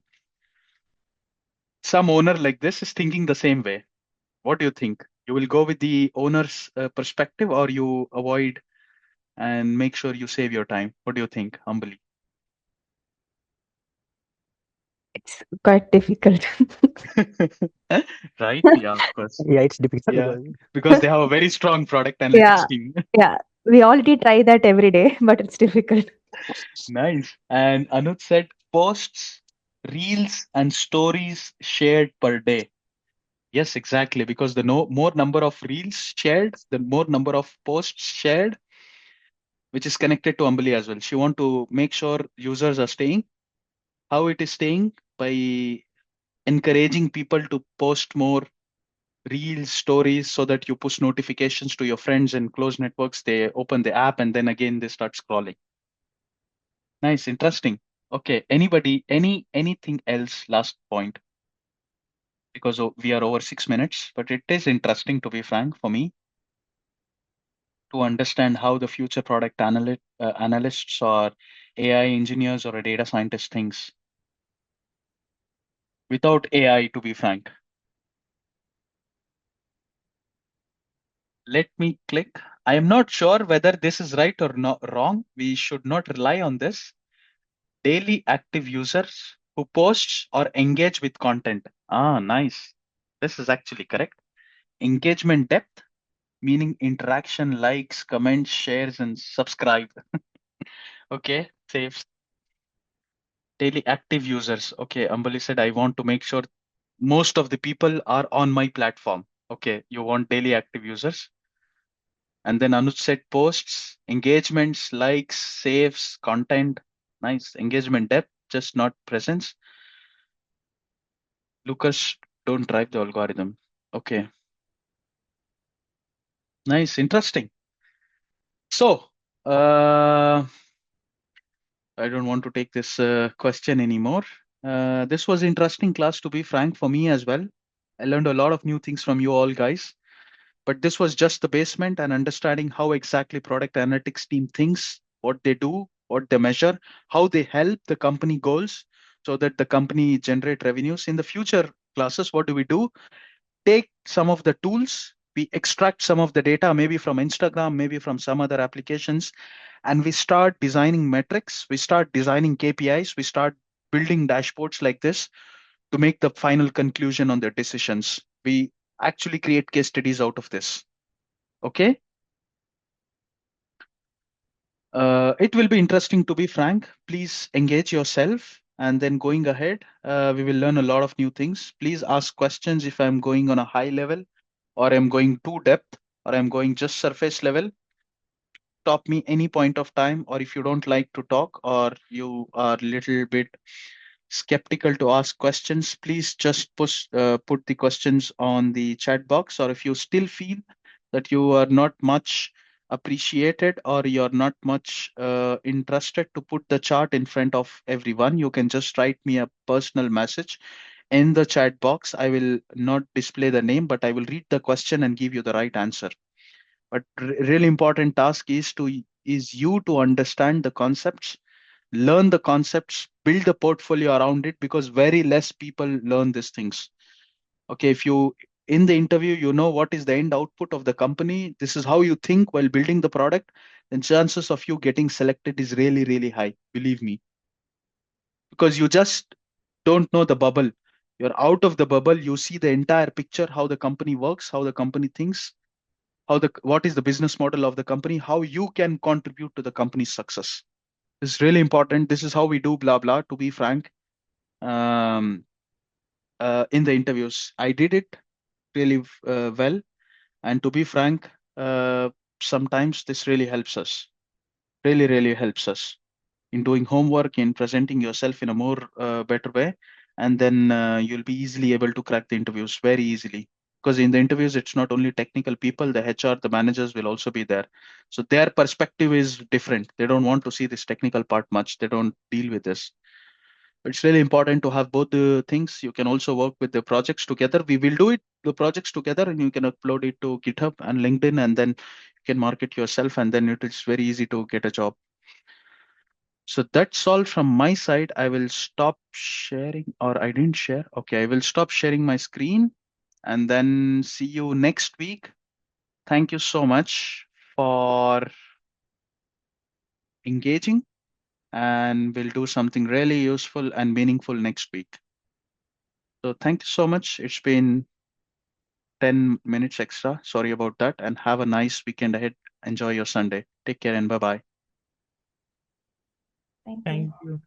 Some owner like this is thinking the same way. What do you think? You will go with the owner's perspective, or you avoid and make sure you save your time? What do you think, humbly? It's quite difficult. Right? Yeah, of course. Yeah, it's difficult Yeah, because because they have a very strong product analytics Yeah, team. yeah. We already try that every day, but it's difficult. Nice. And Anuj said posts, reels, and stories shared per day. Yes, exactly. Because the no more number of reels shared, the more number of posts shared, which is connected to Ambali as well. She want to make sure users are staying. How it is staying? By encouraging people to post more reels, stories, so that you push notifications to your friends and close networks. They open the app and then again they start scrolling. Nice, interesting. Okay, anybody, anything else? Last point, because we are over 6 minutes, but it is interesting, to be frank, for me to understand how the future analysts or AI engineers or a data scientist thinks without AI, to be frank. Let me click. I am not sure whether this is right or not wrong. We should not rely on this. Daily active users who posts or engage with content. Ah, nice. This is actually correct. Engagement depth, meaning interaction, likes, comments, shares, and subscribe. Okay, saves. Daily active users. Okay, Ambali said, I want to make sure most of the people are on my platform. Okay, you want daily active users. And then Anuj said posts, engagements, likes, saves, content. Nice. Engagement depth, just not presence. Lucas, don't drive the algorithm. Okay, nice. Interesting. So, I don't want to take this question anymore. This was interesting class, to be frank, for me as well. I learned a lot of new things from you all guys. But this was just the basement and understanding how exactly product analytics team thinks, what they do, what they measure, how they help the company goals so that the company generate revenues. In the future classes, what do we do? Take some of the tools, we extract some of the data, maybe from Instagram, maybe from some other applications, and we start designing metrics, we start designing KPIs, we start building dashboards like this to make the final conclusion on their decisions. We actually create case studies out of this. Okay. It will be interesting, to be frank. Please engage yourself. And then going ahead, we will learn a lot of new things. Please ask questions if I'm going on a high level, or I'm going too depth, or I'm going just surface level. Stop me any point of time, or if you don't like to talk, or you are a little bit skeptical to ask questions, please just put the questions on the chat box. Or if you still feel that you are not much appreciated, or you're not much interested to put the chart in front of everyone, you can just write me a personal message in the chat box. I will not display the name, but I will read the question and give you the right answer. But really important task is you to understand the concepts, learn the concepts, build the portfolio around it, because very less people learn these things. Okay, if you in the interview you know what is the end output of the company, this is how you think while building the product, then chances of you getting selected is really really high, believe me. Because you just don't know the bubble. You're out of the bubble, you see the entire picture, how the company works, how the company thinks, what is the business model of the company, how you can contribute to the company's success. This is really important. This is how we do blah blah, to be frank. um, in the interviews I did it really well. And to be frank, sometimes this really helps us, really really helps us in doing homework, in presenting yourself in a more better way. And then you'll be easily able to crack the interviews very easily, because in the interviews it's not only technical people, the HR, the managers will also be there. So their perspective is different. They don't want to see this technical part much, they don't deal with this. It's really important to have both the things. You can also work with the projects together. We will do it, the projects together, and you can upload it to GitHub and LinkedIn, and then you can market yourself, and then it is very easy to get a job. So that's all from my side. I will stop sharing, or I didn't share. Okay, I will stop sharing my screen and then see you next week. Thank you so much for engaging, and we'll do something really useful and meaningful next week. So thank you so much. It's been 10 minutes extra. Sorry about that. And have a nice weekend ahead. Enjoy your Sunday. Take care and bye bye. Thank you. Thank you.